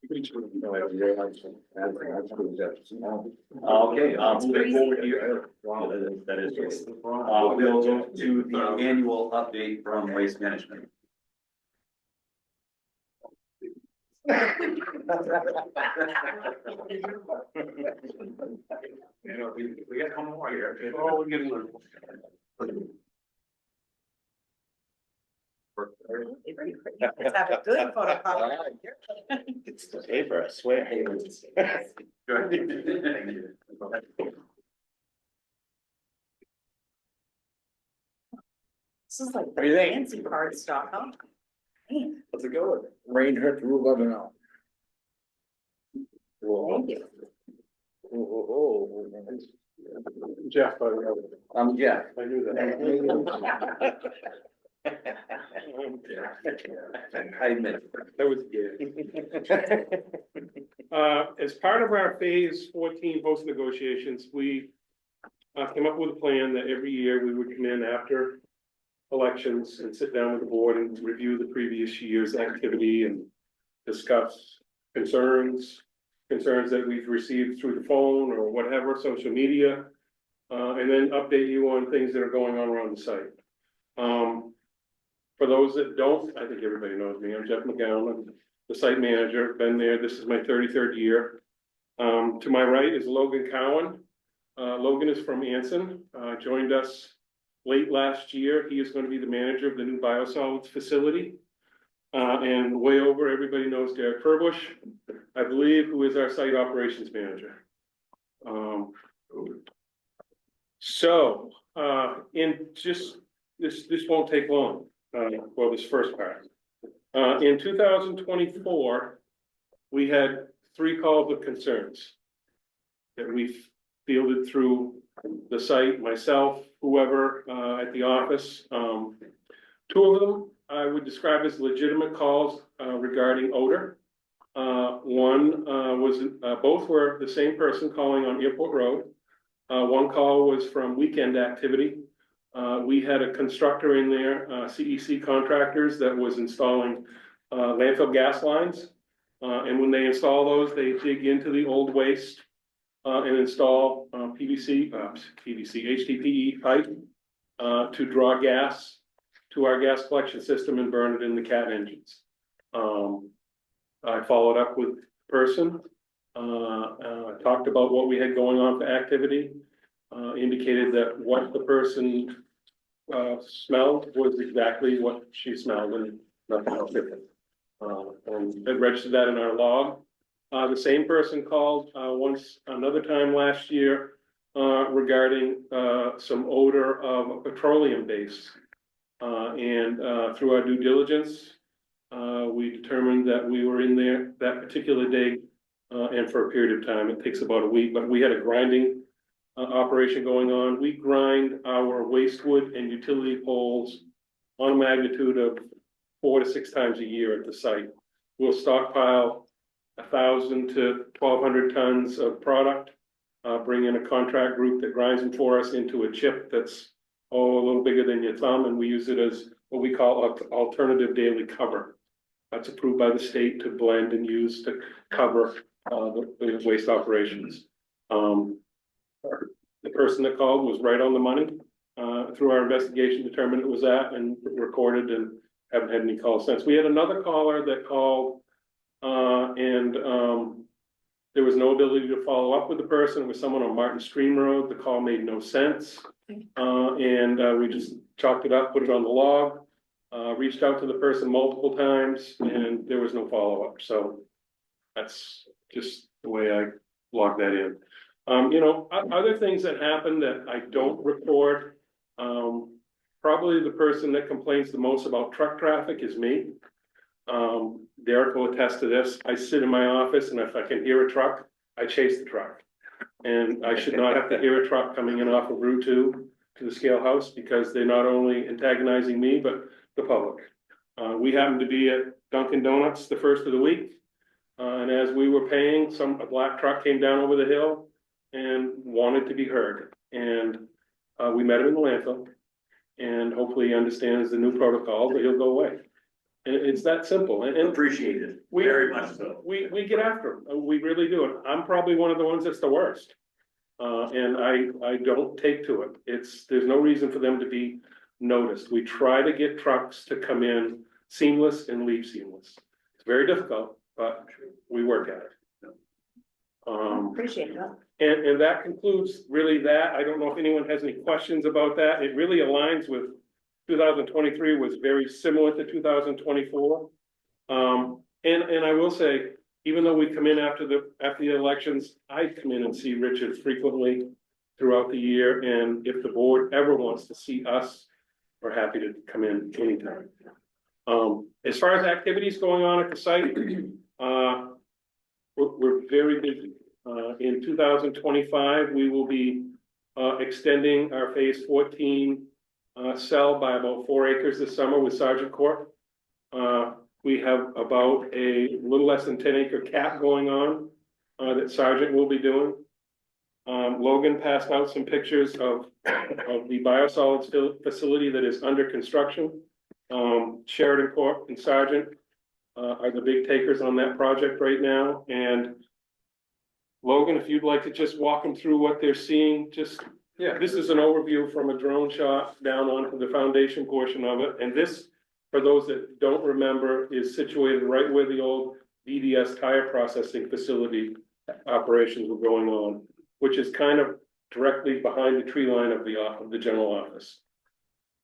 Okay, moving forward here. Wow, that is great. We'll go to the annual update from Waste Management. You know, we got one more here. Oh, we're getting.
Let's have a good photo.
It's the paper, I swear.
Good. Thank you.
This is like
What do you think?
fancy card stock, huh? Man,
How's it going?
Rain hurt through 11 now.
thank you.
Jeff, I'm Jeff.
I knew that. I admit, that was good.
As part of our phase 14 post negotiations, we came up with a plan that every year we would come in after elections and sit down with the board and review the previous year's activity and discuss concerns that we've received through the phone or whatever, social media, and then update you on things that are going on around the site. For those that don't, I think everybody knows me. I'm Jeff McGowan. I'm the site manager. Been there. This is my 33rd year. To my right is Logan Cowan. Logan is from Anson. Joined us late last year. He is going to be the manager of the new biosolids facility. And way over, everybody knows Derek Furbush, I believe, who is our site operations manager. In just this won't take long. For this first part. In 2024, we had 3 calls of concerns that we fielded through the site, myself, whoever at the office. 2 of them I would describe as legitimate calls regarding odor. Both were the same person calling on Airport Road. One call was from weekend activity. We had a constructor in there, CEC Contractors, that was installing landfill gas lines. And when they install those, they dig into the old waste and install HDPE pipe to draw gas to our gas collection system and burn it in the cat engines. I followed up with the person, talked about what we had going on for activity, indicated that what the person smelled was exactly what she smelled and nothing else different. And it registered that in our log. The same person called once another time last year regarding some odor of a petroleum base. And through our due diligence, we determined that we were in there that particular day and for a period of time. It takes about a week, but we had a grinding operation going on. We grind our waste wood and utility poles on a magnitude of 4 to 6 times a year at the site. We'll stockpile 1,000 to 1,200 tons of product, bring in a contract group that grinds them for us into a chip that's a little bigger than your thumb, and we use it as what we call alternative daily cover. That's approved by the state to blend and use to cover the waste operations. The person that called was right on the money. Through our investigation, determined it was that and recorded, and haven't had any calls since. We had another caller that called and there was no ability to follow up with the person. It was someone on Martin Stream Road. The call made no sense. And we just chalked it up, put it on the log, reached out to the person multiple times, and there was no follow-up. So that's just the way I logged that in. Other things that happen that I don't record, probably the person that complains the most about truck traffic is me. Derek will attest to this. I sit in my office, and if I can hear a truck, I chase the truck. And I should not have to hear a truck coming in off of Route 2 to the scale house, because they're not only antagonizing me, but the public. We happened to be at Dunkin' Donuts the first of the week. And as we were paying, a black truck came down over the hill and wanted to be heard. And we met him in the landfill, and hopefully he understands the new protocol, but he'll go away. And it's that simple. And
Appreciated, very much so.
We get after them. We really do. And I'm probably one of the ones that's the worst. And I don't take to it. There's no reason for them to be noticed. We try to get trucks to come in seamless and leave seamless. It's very difficult, but we work at it.
Appreciate that.
And that concludes really that. I don't know if anyone has any questions about that. It really aligns with 2023 was very similar to 2024. And I will say, even though we come in after the elections, I come in and see Richard frequently throughout the year. And if the board ever wants to see us, we're happy to come in anytime. As far as activities going on at the site, we're very busy. In 2025, we will be extending our phase 14 cell by about 4 acres this summer with Sergeant Corp. We have about a little less than 10-acre cap going on that Sergeant will be doing. Logan passed out some pictures of the biosolids facility that is under construction. Sheridan Corp and Sergeant are the big takers on that project right now. And Logan, if you'd like to just walk them through what they're seeing, yeah, this is an overview from a drone shot down onto the foundation portion of it. And this, for those that don't remember, is situated right where the old BDS tire processing facility operations were going on, which is kind of directly behind the tree line of the general office.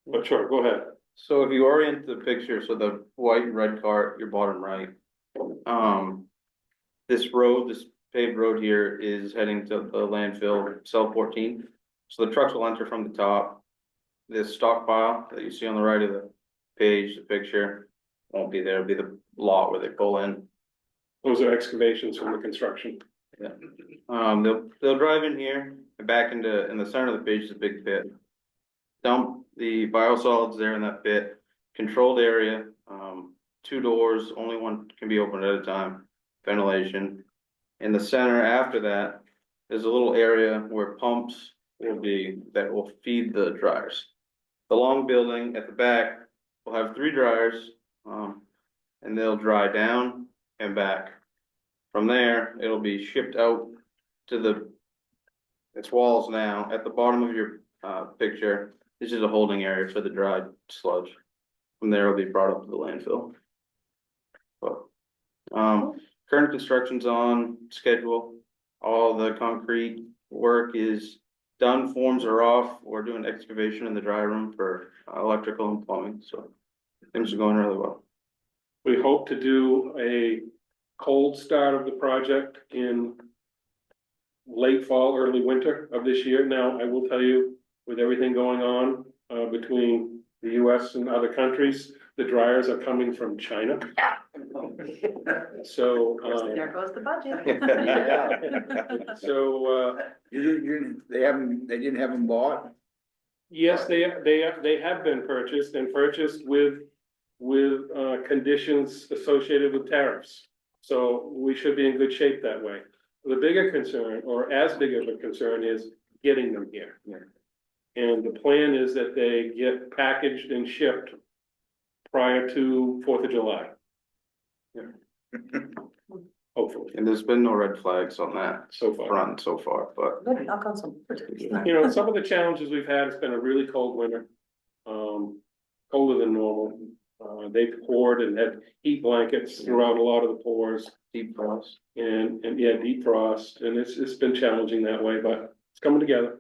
But sure, go ahead.
So if you orient the picture, so the white and red car, your bottom right, this paved road here is heading to the landfill, cell 14. So the trucks will enter from the top. This stockpile that you see on the right of the page, the picture, won't be there. It'll be the lot where they pull in.
Those are excavations from the construction.
Yeah. They'll drive in here and back in the center of the page is a big pit. Dump the biosolids there in that pit, controlled area, 2 doors, only one can be opened at a time. ventilation. In the center after that, there's a little area where pumps will be, that will feed the dryers. The long building at the back will have 3 dryers, and they'll dry down and back. From there, it'll be shipped out to its walls now. At the bottom of your picture, this is a holding area for the dried sludge. From there, it'll be brought up to the landfill. But, current construction's on schedule. All the concrete work is done, forms are off. We're doing excavation in the dry room for electrical and plumbing, so things are going really well.
We hope to do a cold start of the project in late fall, early winter of this year. Now, I will tell you, with everything going on between the US and other countries, the dryers are coming from China. So,
There goes the budget.
so,
they didn't have them bought?
yes, they have been purchased and purchased with conditions associated with tariffs. So we should be in good shape that way. The bigger concern, or as big of a concern, is getting them here. And the plan is that they get packaged and shipped prior to 4th of July. Hopefully,
And there's been no red flags on that
so far.
front so far, but
Good, knock on some.
You know, some of the challenges we've had, it's been a really cold winter. Colder than normal. They've poured and had heat blankets throughout a lot of the pours.
deep frost.
And yeah, deep frost, and it's been challenging that way, but it's coming together.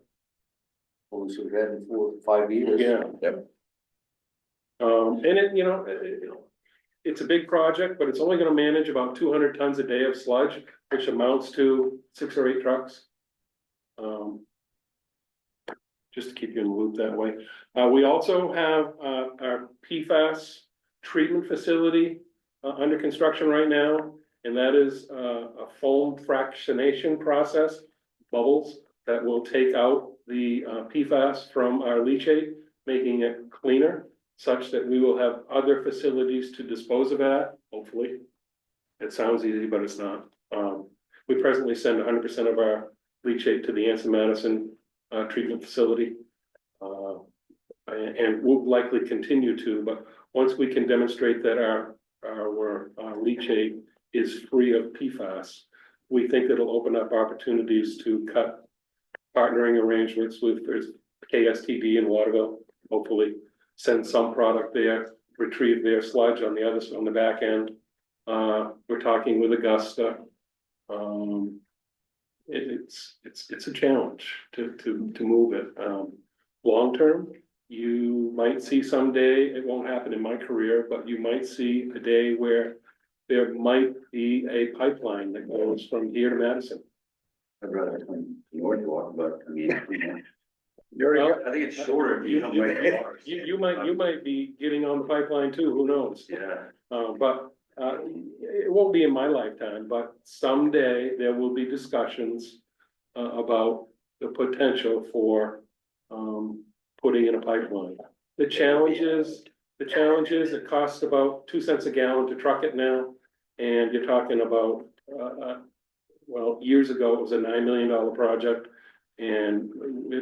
Well, we've had in 4 or 5 years.
Yeah.
Yep.
And it's a big project, but it's only gonna manage about 200 tons a day of sludge, which amounts to 6 or 8 trucks. Just to keep you in the loop that way. We also have, our PFAS treatment facility, under construction right now. And that is, a foam fractionation process, bubbles, that will take out the, PFAS from our leachate, making it cleaner, such that we will have other facilities to dispose of that, hopefully. It sounds easy, but it's not. We presently send 100% of our leachate to the Anson-Madison treatment facility. And we'll likely continue to, but once we can demonstrate that our leachate is free of PFAS, we think it'll open up opportunities to cut partnering arrangements with, there's KSTD in Waterville, hopefully send some product there, retrieve their sludge on the back end. We're talking with Augusta. It's a challenge to move it. Long term, you might see someday, it won't happen in my career, but you might see a day where there might be a pipeline that goes from here to Madison.
I'd rather come to Norridgewock, but I mean,
Well,
I think it's shorter if you come right here.
You might be getting on the pipeline too, who knows?
Yeah.
But it won't be in my lifetime, but someday there will be discussions about the potential for putting in a pipeline. The challenge is it costs about 2 cents a gallon to truck it now. And you're talking about, well, years ago, it was a $9 million project. And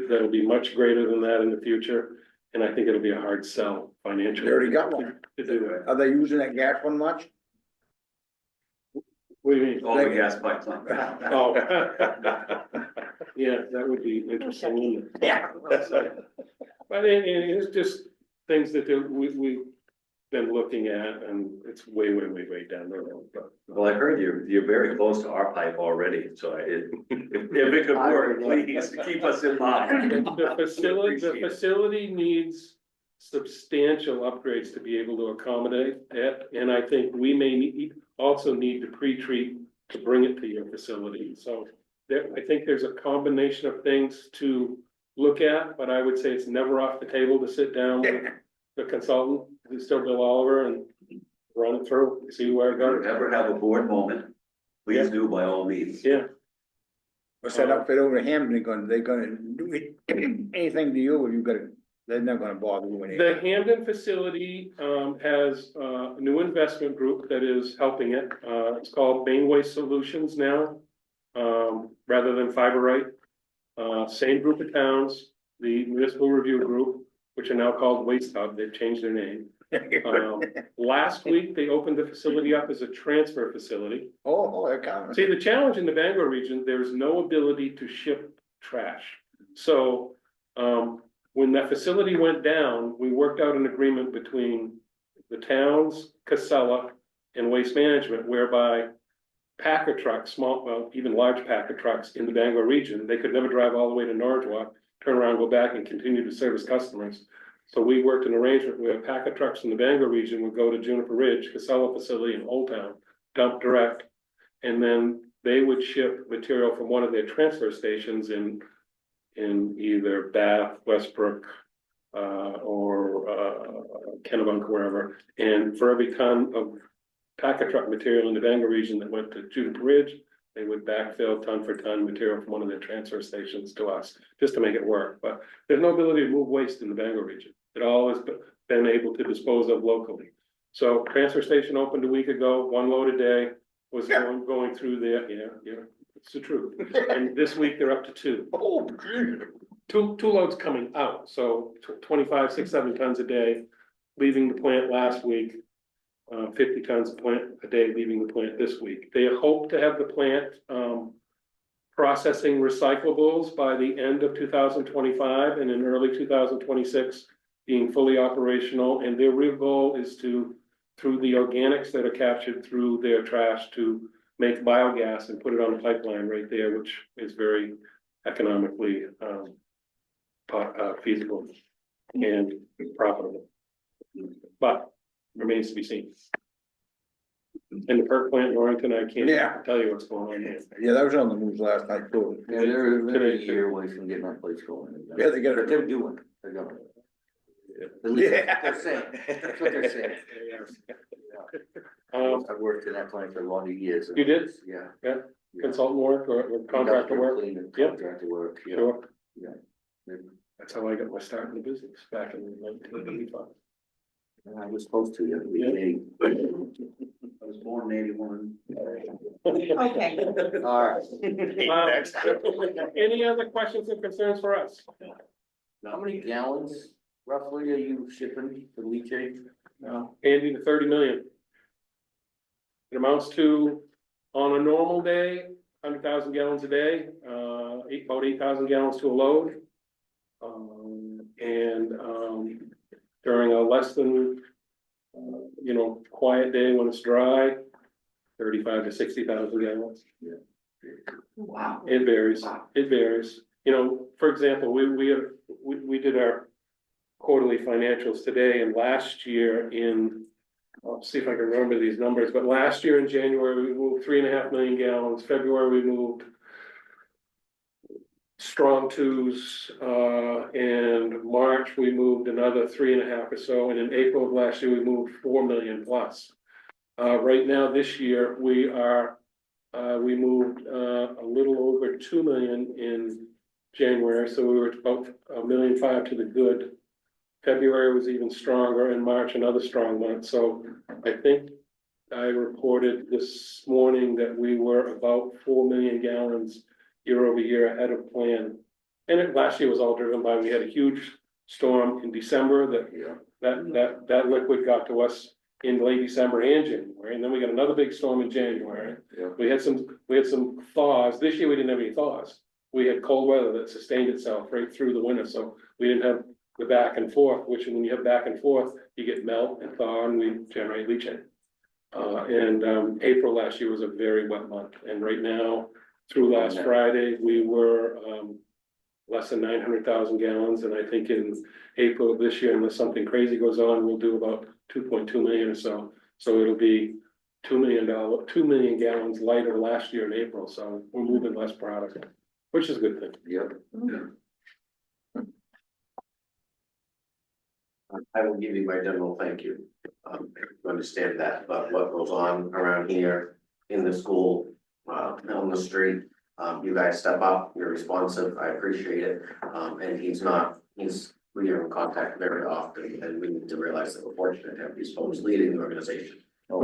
that'll be much greater than that in the future. And I think it'll be a hard sell financially.
They already got one.
To do it.
Are they using that gas one much?
What do you mean?
All the gas pipeline.
Oh. Yeah, that would be interesting.
Yeah.
But it's just things that we've been looking at, and it's way down the road, but.
Well, I heard you're very close to our pipe already, so if it could work, please keep us in mind.
The facility needs substantial upgrades to be able to accommodate it, and I think we may also need to pre-treat to bring it to your facility, so I think there's a combination of things to look at, but I would say it's never off the table to sit down with the consultant, who's still Bill Oliver, and run it through, see where it
If
goes.
you ever have a board moment, please do by all means.
Yeah,
What's that outfit over to Hampton, they're gonna do anything to you, or you gotta they're not gonna bother you
The
anymore.
Hamden facility, has a new investment group that is helping it. It's called Main Waste Solutions now, rather than Fiberite. Same group of towns, the municipal review group, which are now called Waste Hub. They've changed their name. Last week, they opened the facility up as a transfer facility.
Oh, they're coming.
See, the challenge in the Bangor region, there's no ability to ship trash. So, when that facility went down, we worked out an agreement between the towns, Casella, and Waste Management, whereby packer trucks, small, well, even large packer trucks in the Bangor region, they could never drive all the way to Norridgewock, turn around, go back and continue to service customers. So we worked an arrangement where packer trucks in the Bangor region would go to Juniper Ridge, Casella facility in Old Town, dump direct. And then they would ship material from one of their transfer stations in either Bath, Westbrook, or Kennebunk, wherever. And for every ton of packer truck material in the Bangor region that went to Juniper Ridge, they would backfill ton for ton material from one of their transfer stations to us, just to make it work. But there's no ability to move waste in the Bangor region. It all has been able to dispose of locally. So transfer station opened a week ago, 1 load a day was going through there. Yeah, it's the truth. And this week they're up to 2.
Oh, gee.
Two loads coming out, so 25, 6, 7 tons a day, leaving the plant last week. 50 tons a day leaving the plant this week. They hope to have the plant, processing recyclables by the end of 2025 and in early 2026 being fully operational. And their real goal is to, through the organics that are captured through their trash, to make biogas and put it on a pipeline right there, which is very economically feasible and profitable. But remains to be seen. In the perk plant in Orrington, I
Yeah.
can't tell you what's going on there.
Yeah, that was on the news last night too.
Yeah, they're a year away from getting that place going.
Yeah, they got
But
it.
they're doing, they're going. At least that's what they're saying, that's what they're saying. I've worked in that plant for a lot of years.
You did?
Yeah.
Yeah. Consultant work or contractor work?
Cleaning,
Yep.
Contractor work, yeah.
Sure.
Yeah.
That's how I got my start in the business back in 1985.
I was supposed to, yeah. I was born in 81.
Okay.
All right.
Any other questions and concerns for us?
How many gallons roughly are you shipping to leachate?
Andy, the 30 million. It amounts to, on a normal day, 100,000 gallons a day, about 8,000 gallons to a load. During a less than, quiet day when it's dry, 35 to 60,000 gallons.
Wow.
It varies, it varies. For example, we did our quarterly financials today, and last year I'll see if I can remember these numbers, but last year in January, we moved 3.5 million gallons. February, we moved strong 2s, and March, we moved another 3.5 or so, and in April of last year, we moved 4 million plus. Right now, this year, we moved a little over 2 million in January, so we were about 1.5 million to the good. February was even stronger, and March another strong month. So I think I reported this morning that we were about 4 million gallons year over year ahead of plan. And last year was all driven by, we had a huge storm in December that liquid got to us in late December and January. And then we got another big storm in January.
Yeah.
We had some thaws. This year we didn't have any thaws. We had cold weather that sustained itself right through the winter. So we didn't have the back and forth, which when you have back and forth, you get melt and thaw and we generate leachate. April last year was a very wet month. And right now, through last Friday, we were less than 900,000 gallons. And I think in April of this year, unless something crazy goes on, we'll do about 2.2 million or so. So it'll be $2 million gallons lighter last year in April. So we're moving less product, which is a good thing.
Yep. I will give you my general thank you. To understand that, but what goes on around here in the school, on the street, you guys step up, you're responsive, I appreciate it. And he's we are in contact very often, and we need to realize that we're fortunate to have these folks leading the organization. You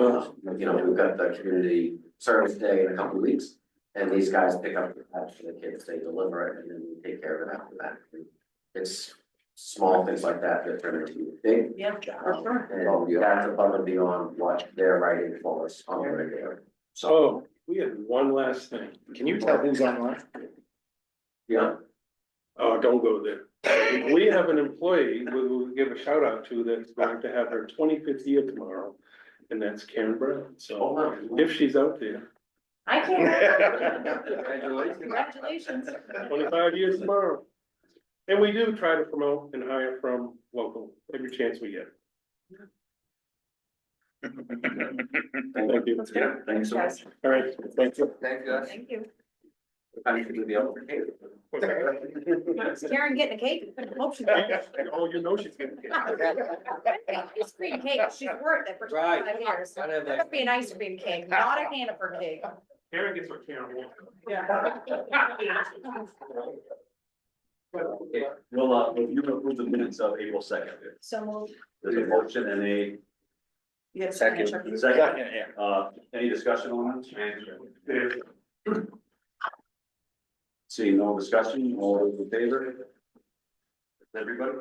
know, we've got the community service day in a couple of weeks, and these guys pick up the patch for the kids, they deliver it, and then we take care of it after that. It's small things like that that turn into big.
Yeah, for sure.
And that's above and beyond what they're writing for us on the regular. So,
Oh, we had one last thing.
Can you tell who's online?
yeah,
Oh, don't go there. We have an employee we'll give a shout out to that's going to have her 25th year tomorrow. And that's Karen Brown. So if she's out there,
I can't.
congratulations.
Congratulations.
25 years tomorrow. And we do try to promote and hire from local every chance we get. Thank you.
Yeah, thanks so much.
All right, thank you.
Thank you, guys.
Thank you.
I need to be able to.
Is Karen getting a cake? Hope she's.
Oh, you know she's gonna get.
Ice cream cake, she's worth it for
Right.
25 years.
Gotta have that.
Must be an ice cream cake, not a Hannaford cake.
Karen gets what Karen wants.
Okay, well, you can approve the minutes of April 2nd.
So moved.
There's a motion and a
You have
Second.
signature.
second.
Yeah.
Any discussion on that? Seeing no discussion, all those in favor? Everybody?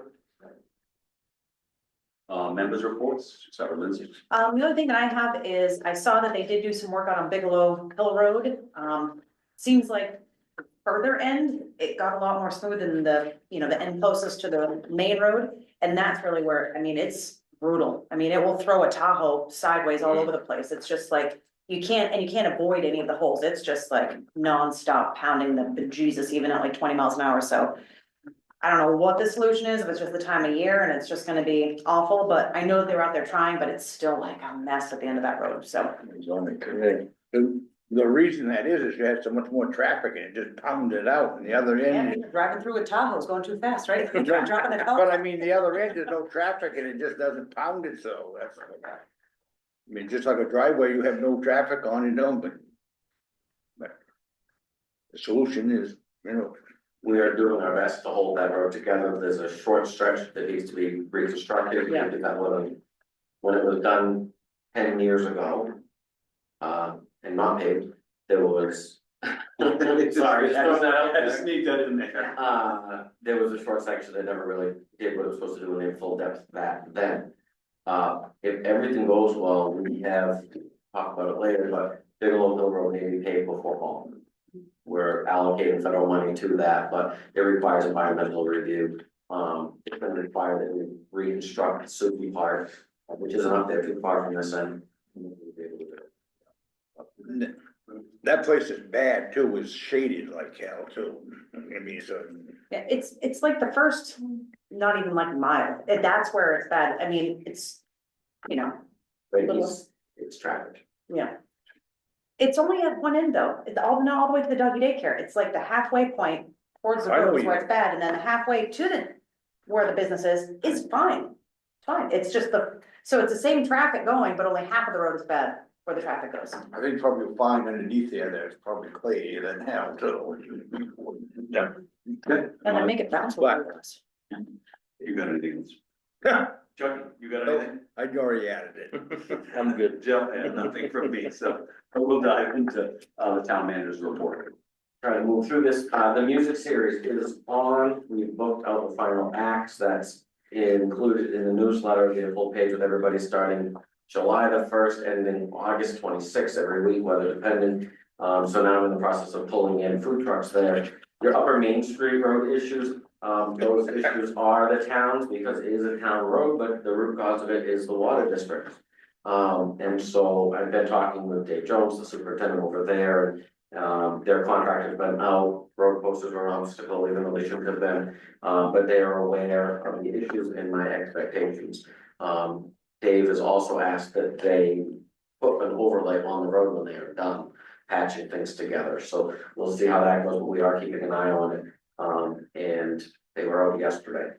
Members reports, except for Lindsay.
The only thing that I have is, I saw that they did do some work out on Bigelow Hill Road. Seems like further end, it got a lot more smooth than the, you know, the end closest to the main road. And that's really where, I mean, it's brutal. I mean, it will throw a Tahoe sideways all over the place. It's just like, you can't avoid any of the holes. It's just like nonstop pounding the bejesus, even at like 20 miles an hour. So I don't know what the solution is, if it's just the time of year and it's just gonna be awful, but I know they're out there trying, but it's still like a mess at the end of that road, so.
It's only correct. The reason that is you had so much more traffic and it just pounded it out, and the other
Yeah,
end.
you're driving through with Tahoe's going too fast, right? Dropping the
But
car.
I mean, the other end, there's no traffic and it just doesn't pound it, so that's. I mean, just like a driveway, you have no traffic on, you know, but. The solution is, you know.
We are doing our best to hold that road together. There's a short stretch that needs to be reconstructed. We did that when it was done 10 years ago. And not paved, there was. Sorry,
I sneaked that in there.
there was a short section that never really did what it was supposed to do in full depth back then. If everything goes well, we have, talk about it later, but Bigelow Hill Road may be paved before fall. We're allocating federal money to that, but it requires environmental review. It's gonna require that we reconstruct the Suki part, which isn't up there too far from this end.
That place is bad too, is shaded like hell too. I mean, so.
Yeah, it's like the first, not even like mile, that's where it's bad, I mean, it's, you know,
But it's traffic.
yeah. It's only at one end though, it's not all the way to the doggy daycare, it's like the halfway point towards the
I know
road is
you-
where it's bad, and then the halfway to the, where the business is fine. Fine, it's just so it's the same traffic going, but only half of the road is bad where the traffic goes.
I think probably you'll find underneath there's probably clay than hell too. Yeah.
And then make it bounce.
Black.
You got anything else? Chucky, you got anything?
I already added it.
I'm good. Jeff had nothing from me, so we'll dive into the town manager's report.
Try to move through this, the music series is on, we booked out the final acts, that's included in the newsletter, the full page with everybody starting July the 1st and then August 26th every week, weather dependent. So now I'm in the process of pulling in food trucks there. Your upper Main Street road issues, those issues are the towns because it is a town road, but the root cause of it is the water district. And so I've been talking with Dave Jones, the superintendent over there, and their contractor's been out, road posters are an obstacle, even though they shouldn't have been. But they are aware of the issues and my expectations. Dave has also asked that they put an overlay on the road when they are done patching things together. So we'll see how that goes, but we are keeping an eye on it. And they were out yesterday.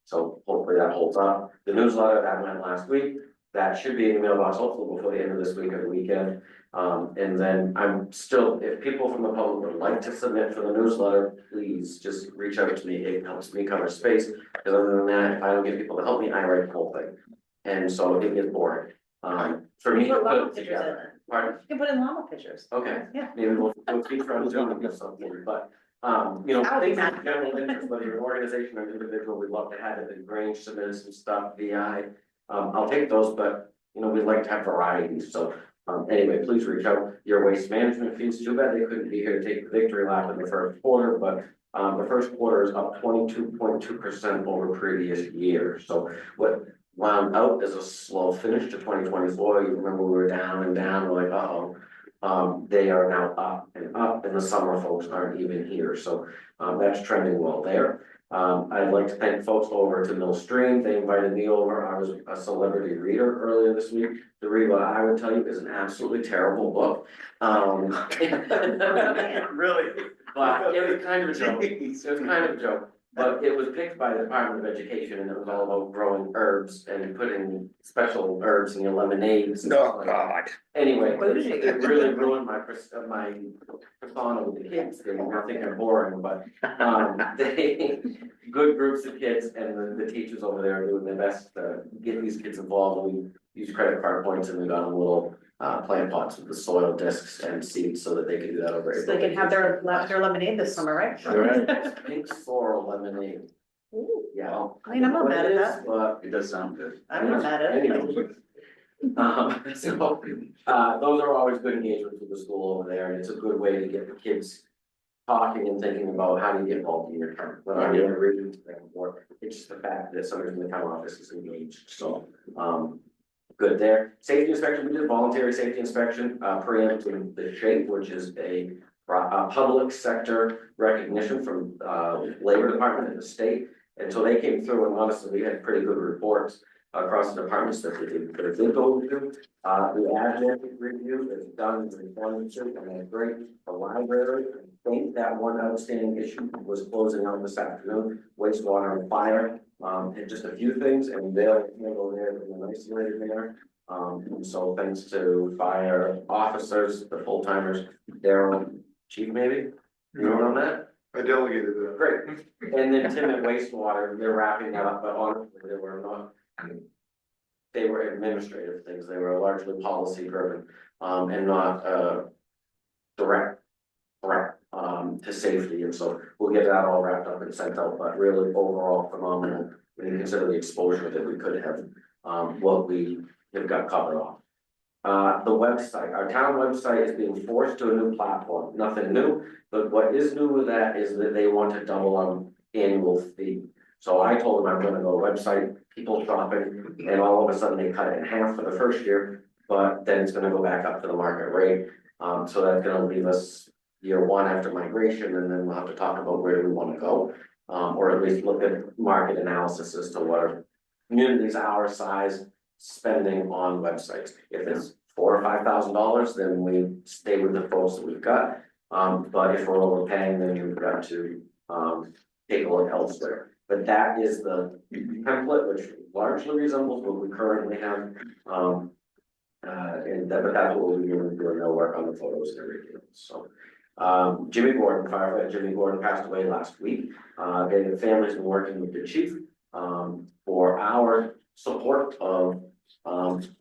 So hopefully that holds up. The newsletter that went last week, that should be in the mailbox hopefully before the end of this week or the weekend.
And then I'm still, if people from the public would like to submit for the newsletter, please just reach out to me, it helps me cover space. Because other than that, if I don't get people to help me, I write the whole thing, and so it gets boring. For me to
Put
put
llama
it
pictures in
together.
it.
Pardon?
You can put in llama pictures.
Okay,
Yeah.
maybe we'll keep trying to do something, but, you know,
I would be
things of
mad.
general interest, whether you're an organization or individual, we'd love to have it, the Grange submitted some stuff, VI. I'll take those, but, you know, we'd like to have variety, so, anyway, please reach out. Your waste management fees, too bad they couldn't be here to take the victory lap in the first quarter, but, the first quarter is up 22.2% over previous year, so what wound out as a slow finish to 2024, you remember we were down and down, we're like, uh-oh. They are now up, and the summer folks aren't even here, so, that's trending well there. I'd like to thank folks over to Mill Stream, they invited me over, I was a celebrity reader earlier this week. To read what I would tell you is an absolutely terrible book. Really, but it was kind of a joke, it was kind of a joke. But it was picked by the Department of Education, and it was all about growing herbs and putting special herbs in your lemonades.
Oh, God.
Anyway, it really ruined my persona with the kids, they were thinking I'm boring, but, they, good groups of kids, and the teachers over there are doing their best to get these kids involved. We use credit card points, and we got them little, plant pots with the soil discs and seeds, so that they can do that over.
So they can have their lemonade this summer, right?
It's pink sorrel lemonade,
Ooh,
yeah.
I mean, I'm not mad at that.
But
It does sound good.
I'm not mad at it.
Anyway. So, those are always good engagements with the school over there, and it's a good way to get the kids talking and thinking about how do you get involved in your town, whether you're reading to them, or it's just the fact that somebody from the town office is engaged, so, good there. Safety inspection, we did voluntary safety inspection, preempting the shape, which is a public sector recognition from, Labor Department and the state. And so they came through, and honestly, we had pretty good reports across the departments that they did go through. The admin review is done in employment, and that's great. The library, I think that one outstanding issue was closing out this afternoon, wastewater and fire. And just a few things, and they'll handle there in a nice way there. And so thanks to fire officers, the full timers, Daryl, chief maybe, you know on that?
I delegated that.
Great. And then Tim at wastewater, they're wrapping that up, but honestly, they were not. They were administrative things, they were largely policy driven, and not, direct threat, to safety, and so we'll get that all wrapped up and sent out, but really overall phenomenal. When you consider the exposure that we could have, what we have got covered off. The website, our town website is being forced to a new platform, nothing new, but what is new with that is that they want to double our annual fee. So I told them I'm gonna go website, people shopping, and all of a sudden they cut it in half for the first year, but then it's gonna go back up to the market rate. So that's gonna leave us year one after migration, and then we'll have to talk about where do we wanna go. Or at least look at market analysis as to what are communities our size spending on websites. If it's $4,000 or $5,000, then we stay with the folks that we've got. But if we're overpaying, then we've got to, take a look elsewhere. But that is the template, which largely resembles what we currently have. But that's what we'll be doing, no work on the photos and everything, so. Jimmy Gordon, firefighter Jimmy Gordon passed away last week. The family's been working with the chief, for our support of,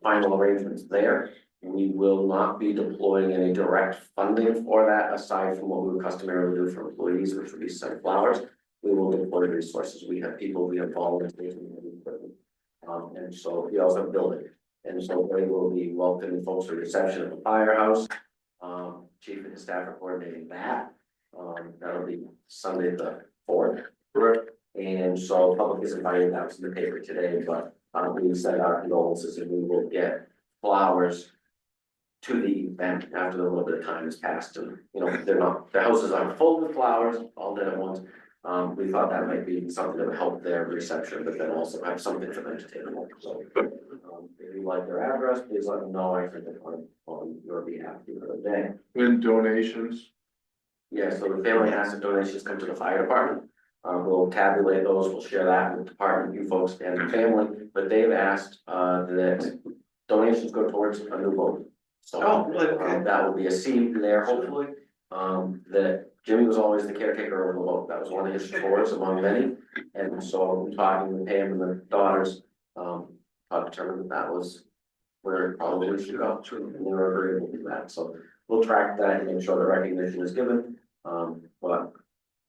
final arrangements there. We will not be deploying any direct funding for that, aside from what we would customarily do for employees, which would be send flowers. We will deploy resources, we have people, we have volunteers, we have equipment. And so we also have building, and so they will be welcoming folks to reception at the firehouse. Chief and his staff are coordinating that. That'll be Sunday the 4th.
Correct.
And so public is invited, that was in the paper today, but we sent our condolences, and we will get flowers to the event after a little bit of time has passed, and you know, their houses aren't full with flowers all dead at once. We thought that might be something that would help their reception, but then also have something for them to take home, so. If you like their address, please let them know, I can on your behalf for the day.
And donations.
Yeah, so the family asked if donations come to the fire department. We'll tabulate those, we'll share that with the department, you folks and the family, but they've asked, that donations go towards a new boat. So,
Oh, really? Okay.
that will be a seat there hopefully. That Jimmy was always the caretaker of the boat. That was one of his chores among many. And so talking with Pam and the daughters, I determined that was where it probably should go. And they were agreeable to that. So we'll track that and make sure the recognition is given. But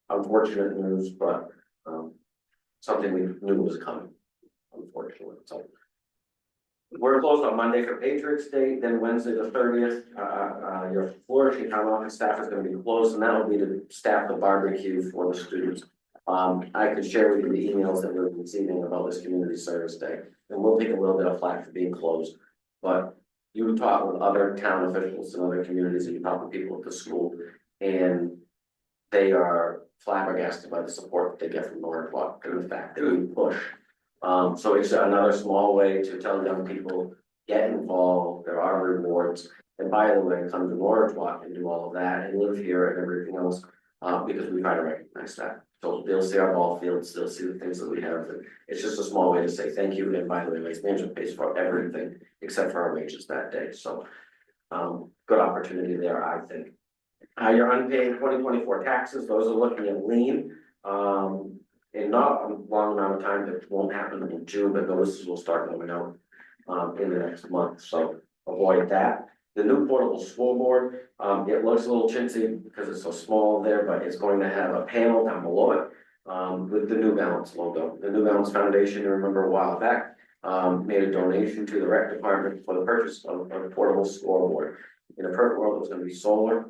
unfortunate news, but, something we knew was coming, unfortunately, so. We're closed on Monday for Patriots Day, then Wednesday the 30th, your flourishing town office staff is gonna be closed, and that'll be to staff the barbecue for the students. I could share with you the emails that we're receiving about this community service day, and we'll take a little bit of flack for being closed. But you talk with other town officials and other communities, and you talk with people at the school, and they are flabbergasted by the support that they get from Norridgewock and the fact that we push. So it's another small way to tell young people, get involved, there are rewards. And by the way, come to Norridgewock and do all of that and live here and everything else, because we try to recognize that. So they'll see our ball fields, they'll see the things that we have. It's just a small way to say thank you. And by the way, Waste Management pays for everything except for our wages that day. So, good opportunity there, I think. Your unpaid 2024 taxes, those are looking at lean. In not a long amount of time, it won't happen until June, but notices will start coming out in the next month, so avoid that. The new portable scoreboard, it looks a little chintzy because it's so small there, but it's going to have a panel down below it with the New Balance logo. The New Balance Foundation, you remember a while back, made a donation to the rec department for the purchase of a portable scoreboard. In a perfect world, it was gonna be solar,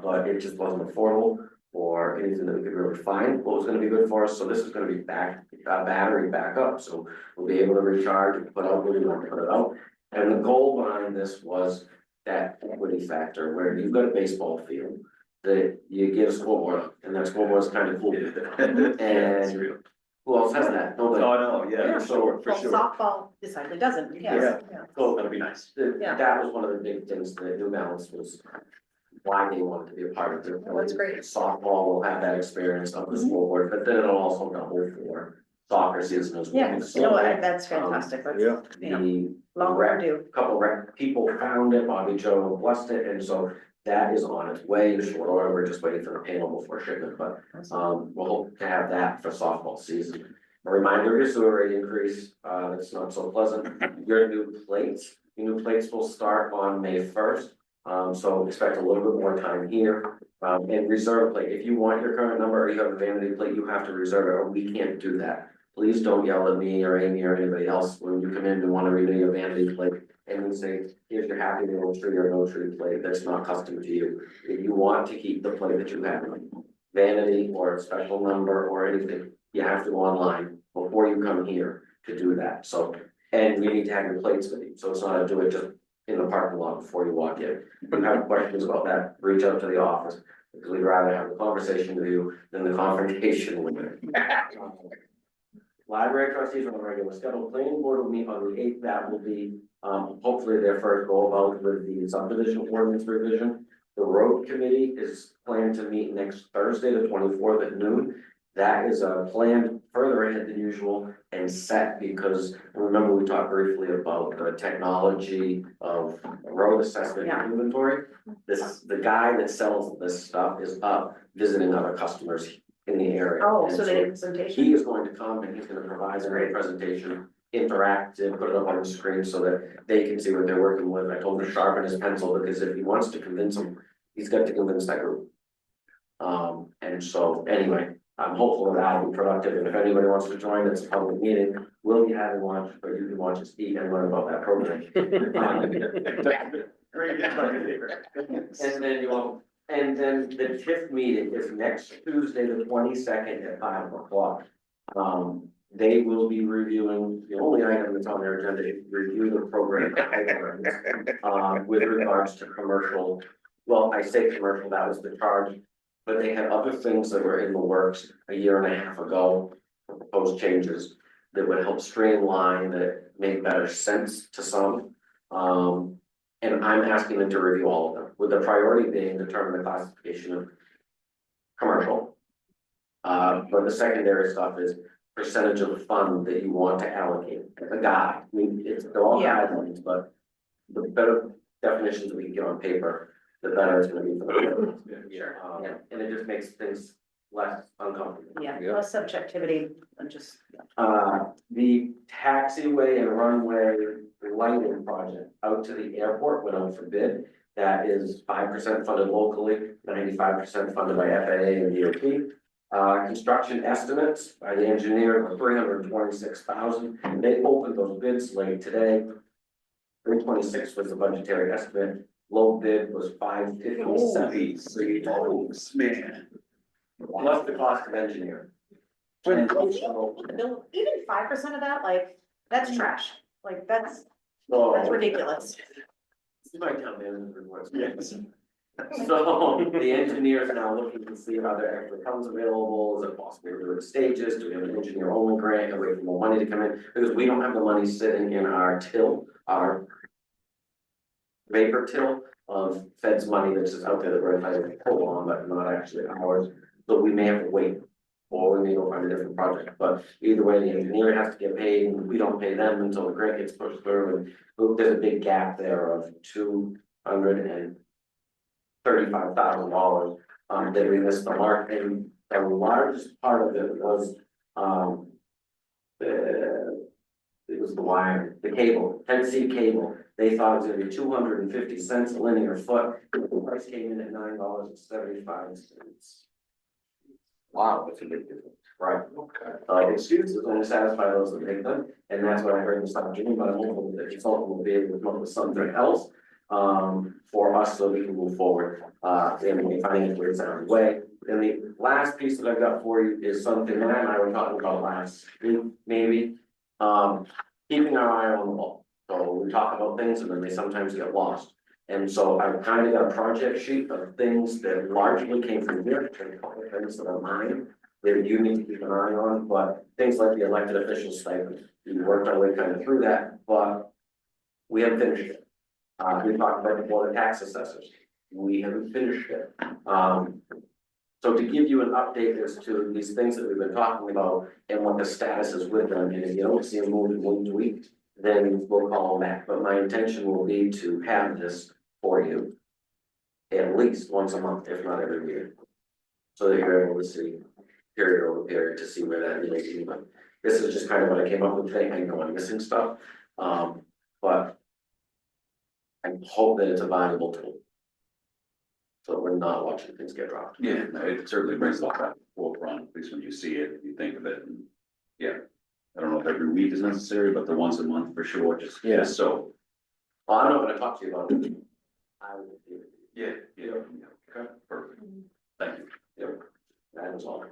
but it just wasn't affordable or anything that we could really find what was gonna be good for us. So this is gonna be battery backup, so we'll be able to recharge and put out what we want to put it out. And the goal behind this was that equity factor, where you've got a baseball field, that you get a scoreboard, and that scoreboard is kind of cool. And who else has that? Nobody.
Oh, no, yeah, for sure, for
Well,
sure.
softball decidedly doesn't, yes.
So it's gonna be nice.
Yeah.
That was one of the big things that New Balance was, why they wanted to be a part of it.
That's great.
Softball will have that experience on the scoreboard, but then it'll also double for soccer season as well.
Yeah,
So,
no, that's fantastic, that's,
Yeah.
you know,
The
long
rec,
overdue.
couple rec people found it, Bobby Joe blessed it, and so that is on its way in short order. We're just waiting for the panel before shipment, but we'll hope to have that for softball season. A reminder of your sewer rate increase, that's not so pleasant. Your new plates will start on May 1st. So expect a little bit more time here. And reserve a plate. If you want your current number or you have a vanity plate, you have to reserve it, or we can't do that. Please don't yell at me or Amy or anybody else when you come in and want to renew your vanity plate. And we say, here's your happy meal tree or no tree plate that's not custom to you. If you want to keep the plate that you have, vanity or a special number or anything, you have to go online before you come here to do that. So, and you need to have your plates with you. So it's not a do it just in the parking lot before you walk in. If you have questions about that, reach out to the office, because we'd rather have a conversation with you than the confrontation with you. Library trustees are on a regular schedule. Planning board will meet on the 8th. That will be hopefully their first go about with the subdivision ordinance revision. The road committee is planned to meet next Thursday, the 24th at noon. That is planned further ahead than usual and set because remember we talked briefly about the technology of road assessment and inventory. The guy that sells this stuff is up visiting other customers in the area.
Oh,
And
so they did a presentation?
he is going to come and he's gonna provide a great presentation, interactive, put it up on the screen so that they can see what they're working with. I told him to sharpen his pencil because if he wants to convince them, he's got to convince that group. And so anyway, I'm hopeful that that'll be productive, and if anybody wants to join, it's a public meeting, we'll be having lunch, but you can watch us eat and learn about that program. And then and then the TIF meeting is next Tuesday, the 22nd at 5 o'clock. They will be reviewing, the only item that's on their agenda is review the program. With regards to commercial, well, I say commercial, that was the charge. But they had other things that were in the works a year and a half ago, proposed changes that would help streamline, that make better sense to some. And I'm asking them to review all of them, with the priority being determine the classification of commercial. But the secondary stuff is percentage of the fund that you want to allocate, a guide. I mean, they're all guidelines, but the better definitions that we can get on paper, the better it's gonna be for the.
Sure. Yeah.
And it just makes things less uncomfortable.
Yeah,
Yeah.
less subjectivity and just,
The taxiway and runway lighting project out to the airport went out for bid. That is 5% funded locally, 95% funded by FAA and DOT. Construction estimates by the engineer were $326,000. They opened those bids late today. 326 was the budgetary estimate. Low bid was 557.
Man.
Plus the cost of engineer.
the bill, even 5% of that, like, that's trash. Like, that's ridiculous.
You might tell me in the reports. So the engineer is now looking to see are there extra funds available, is it possible to do it stages, do we have an engineer only grant, and wait for more money to come in, because we don't have the money sitting in our till, our vapor till of feds money that's just out there that we're entitled to pull on, but not actually ours, so we may have to wait. Or we may go find a different project, but either way, the engineer has to get paid, and we don't pay them until the grant gets pushed through, and there's a big gap there of $235,000. That we missed the mark, and the largest part of it was, it was the wire, the cable, Tennessee cable. They thought it was gonna be 250 cents a linear foot, the price came in at $9.75.
Wow, that's a big difference.
Right. Excuses only satisfy those that make them, and that's what I heard this afternoon, but I'm hopeful that the consultant will be able to come up with something else. For us, so we can move forward, in a financially sound way. And the last piece that I've got for you is something Matt and I were talking about last week, maybe. Keeping our eye on the ball. So we talk about things and then they sometimes get lost. And so I've kind of got a project sheet of things that largely came from here, and a couple of things that are mine. That you need to keep an eye on, but things like the elected official stipend, we worked our way kind of through that, but we haven't finished it. We talked about the board of tax assessors, we haven't finished it. So to give you an update as to these things that we've been talking about and what the status is with them, and if you don't see them moving week to week, then we'll call them back, but my intention will be to have this for you. At least once a month, if not every year. So that you're able to see period over period to see where that may be, but this is just kind of what I came up with today, I know I'm missing stuff. But I hope that it's a valuable tool. So we're not watching things get dropped.
Yeah, no, it certainly brings a lot of forefront, at least when you see it, you think of it, and yeah. I don't know if every week is necessary, but the once a month for sure, just so.
Well, I'm not gonna talk to you about it. I will do it.
Yeah, okay, perfect, thank you.
Yep. That is all.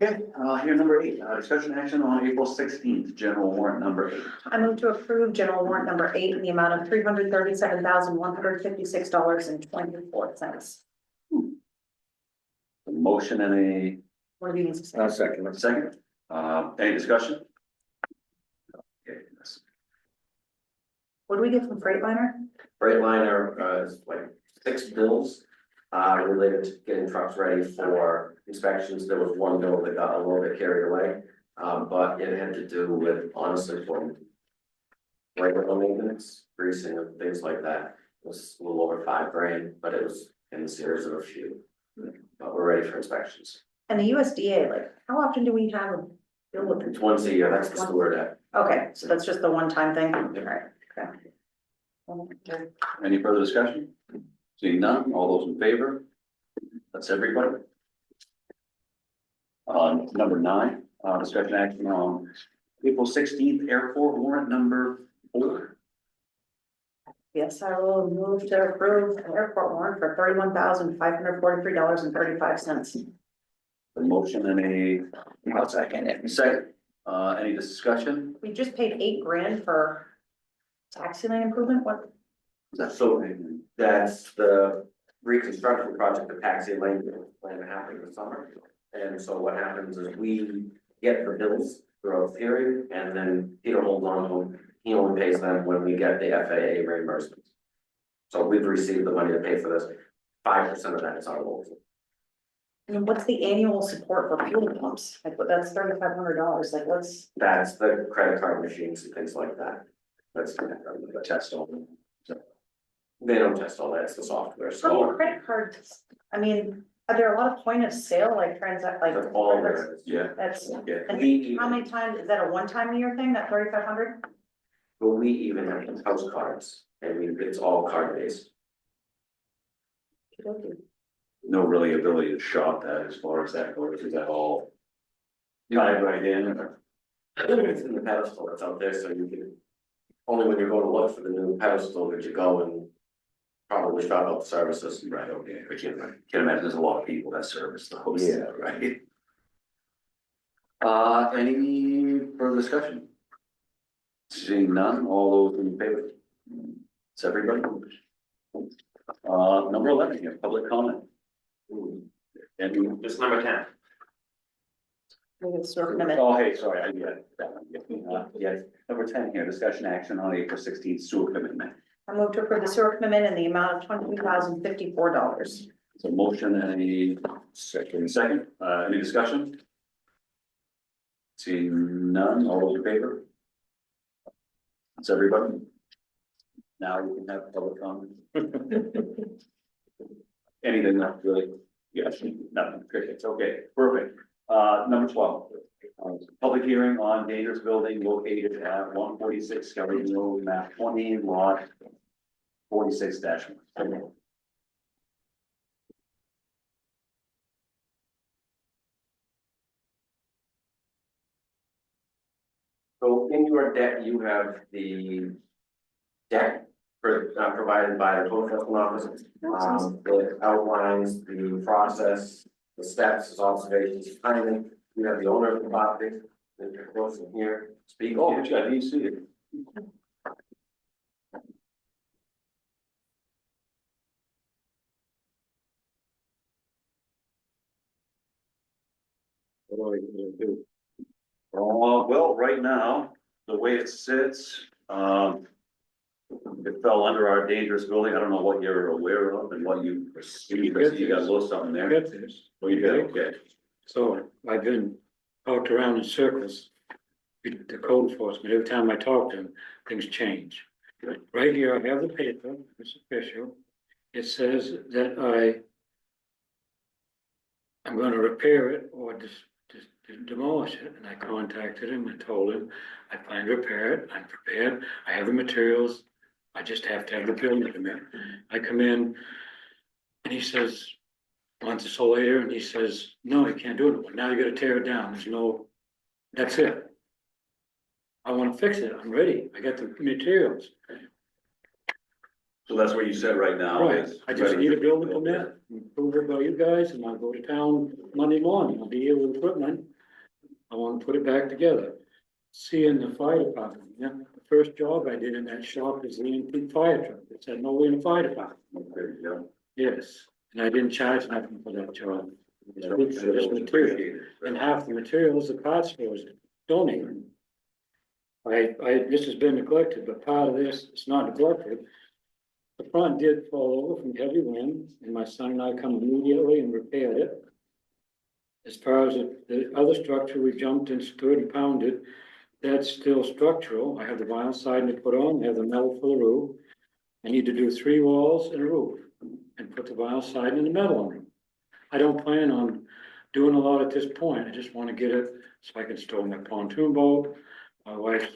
Okay, here number 8, discussion action on April 16th, general warrant number 8.
I move to approve general warrant number 8 in the amount of $337,156.24.
A motion and a
What do you need to say?
Second.
Any discussion? Okay, yes.
What do we get from Freightliner?
Freightliner, is like 6 bills, related to getting trucks ready for inspections. There was one bill that got a little bit carried away. But it had to do with honestly from regular maintenance, greasing and things like that. It was a little over $5,000, but it was in the series of a few. But we're ready for inspections.
And the USDA, like, how often do we have a bill with
It's
them?
once a year, that's the steward act.
Okay, so that's just the one-time thing, all right, okay.
Any further discussion? Seeing none, all those in favor? That's everybody. Number 9, discussion action on April 16th, airport warrant number 4.
Yes, I will move to approve an airport warrant for $31,543.35.
The motion and a
I'll second it.
second, any discussion?
We just paid $8,000 for taxi lane improvement, what?
So that's the reconstruction project of taxi lane plan to happen this summer. And so what happens is we get the bills throughout the period and then Peter holds on to them. He only pays them when we get the FAA reimbursements. So we've received the money to pay for this. 5% of that is our local.
And what's the annual support for fuel pumps? Like, that's $3,500, like, what's,
That's the credit card machines and things like that. That's.
Test on.
They don't test all that, it's the software,
From your
so
credit cards, I mean, are there a lot of point of sale, like transact, like?
that's all there is.
Yeah,
That's,
yeah.
and how many times, is that a one-time a year thing, that 3,500?
But we even have house cards, I mean, it's all card based.
No really ability to shop that as far as that goes, is that all? Tied right in, or?
It's in the pedestal that's out there, so you can, only when you go to look for the new pedestal that you go and probably shop out the services.
Right, okay, I can't imagine there's a lot of people that service those.
Yeah.
Right. Any further discussion? Seeing none, all those in favor? It's everybody. Number 11 here, public comment. And
This is number 10.
Maybe it's sort of limit.
oh, hey, sorry, I did that one. Yeah, number 10 here, discussion action on April 16th sewer commitment.
I move to approve the sewer commitment in the amount of $22,054.
So motion and a second, any discussion? Seeing none, all those in favor? That's everybody. Now we can have public comment. Anything not really, yes, nothing, crickets, okay, perfect. Number 12. Public hearing on dangerous building located at 146 Skeleton Road, map 20, lot 46-1.
So in your deck, you have the deck provided by the code enforcement officer. It outlines the process, the steps, his observations, timing. You have the owner of the property, Mr. Wilson here, speak.
Oh, which I didn't see it. What are you gonna do? Well, right now, the way it sits, it fell under our dangerous building. I don't know what you're aware of and what you perceive. I see you got a little something there.
Get this.
Well, you did, okay.
So I've been talked around in circles. with the code enforcement, every time I talk to them, things change. Right here, I have the paper, it's official. It says that I'm gonna repair it or just demolish it, and I contacted him and told him, I plan to repair it, I'm prepared, I have the materials, I just have to have the building come in. I come in, and he says, months or so later, and he says, no, you can't do it, now you gotta tear it down, there's no, that's it. I wanna fix it, I'm ready, I got the materials.
So that's where you sit right now.
Right,
is
I just
ready
need a
to
building
build
permit, approve it by you guys, and I'll go to town Monday morning, I'll be here with equipment. I wanna put it back together. See, in the fire department, yeah, the first job I did in that shop is the antique fire truck, it said nowhere in the fire department.
Okay, yeah.
Yes, and I didn't charge nothing for that job. It's just material, and half the materials the parts stores donated. This has been neglected, but part of this, it's not neglected. The front did fall over from heavy wind, and my son and I come immediately and repaired it. As far as the other structure, we jumped and stood and pounded, that's still structural. I have the vinyl siding to put on, I have the metal for the roof. I need to do 3 walls and a roof, and put the vinyl siding and the metal on them. I don't plan on doing a lot at this point, I just wanna get it so I can store my pontoon boat, my wife's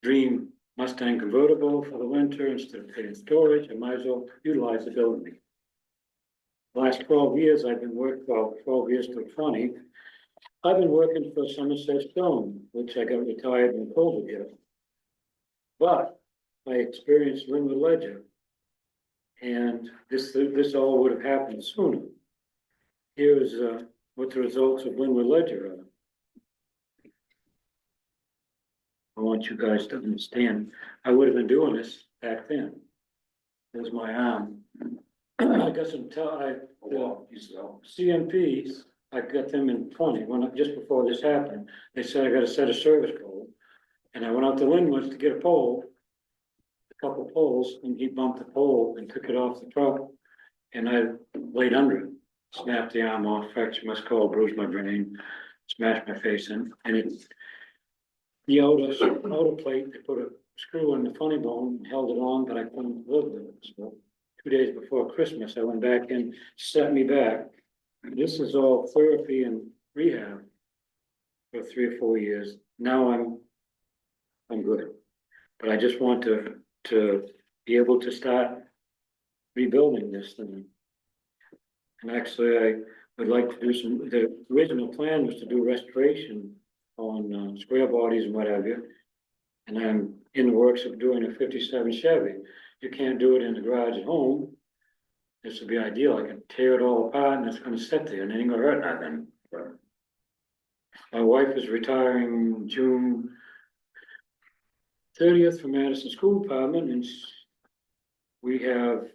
dream Mustang convertible for the winter, instead of paying storage, I might as well utilize the building. Last 12 years, I've been working, well, 12 years to 20. I've been working for Somerset Stone, which I got retired in COVID year. But I experienced Linwood Ledger. And this all would have happened sooner. Here is what the results of Linwood Ledger are. I want you guys to understand, I would have been doing this back then. There's my arm. I got some, CMPs, I got them in 20, just before this happened. They said I got to set a service code. And I went out to Linwood to get a pole, a couple poles, and he bumped the pole and took it off the truck. And I laid under it, snapped the arm off, fractured my skull, bruised my brain, smashed my face in, and it. The outer plate, they put a screw in the funny bone and held it on, but I couldn't live with it. So 2 days before Christmas, I went back in, set me back. This is all therapy and rehab for 3 or 4 years. Now I'm good. But I just want to be able to start rebuilding this thing. And actually, I would like to do some, the original plan was to do restoration on square bodies and what have you. And I'm in the works of doing a 57 Chevy. You can't do it in the garage at home. This would be ideal. I can tear it all apart and it's gonna sit there and it ain't gonna hurt nothing. My wife is retiring June 30th from Madison School Department, and we have a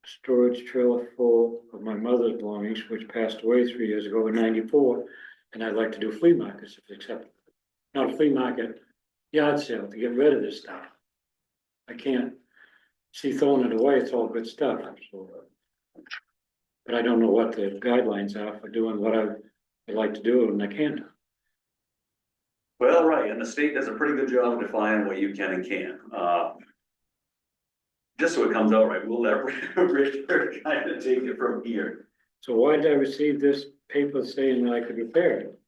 storage trailer full of my mother's belongings, which passed away 3 years ago in '94, and I'd like to do flea markets if acceptable. Not a flea market, yard sale to get rid of this stuff. I can't see throwing it away, it's all good stuff, so. But I don't know what the guidelines are for doing what I would like to do and I can't.
Well, right, and the state does a pretty good job of defining what you can and can't. Just so it comes out right, we'll let Richard kind of take it from here.
So why did I receive this paper saying that I could repair it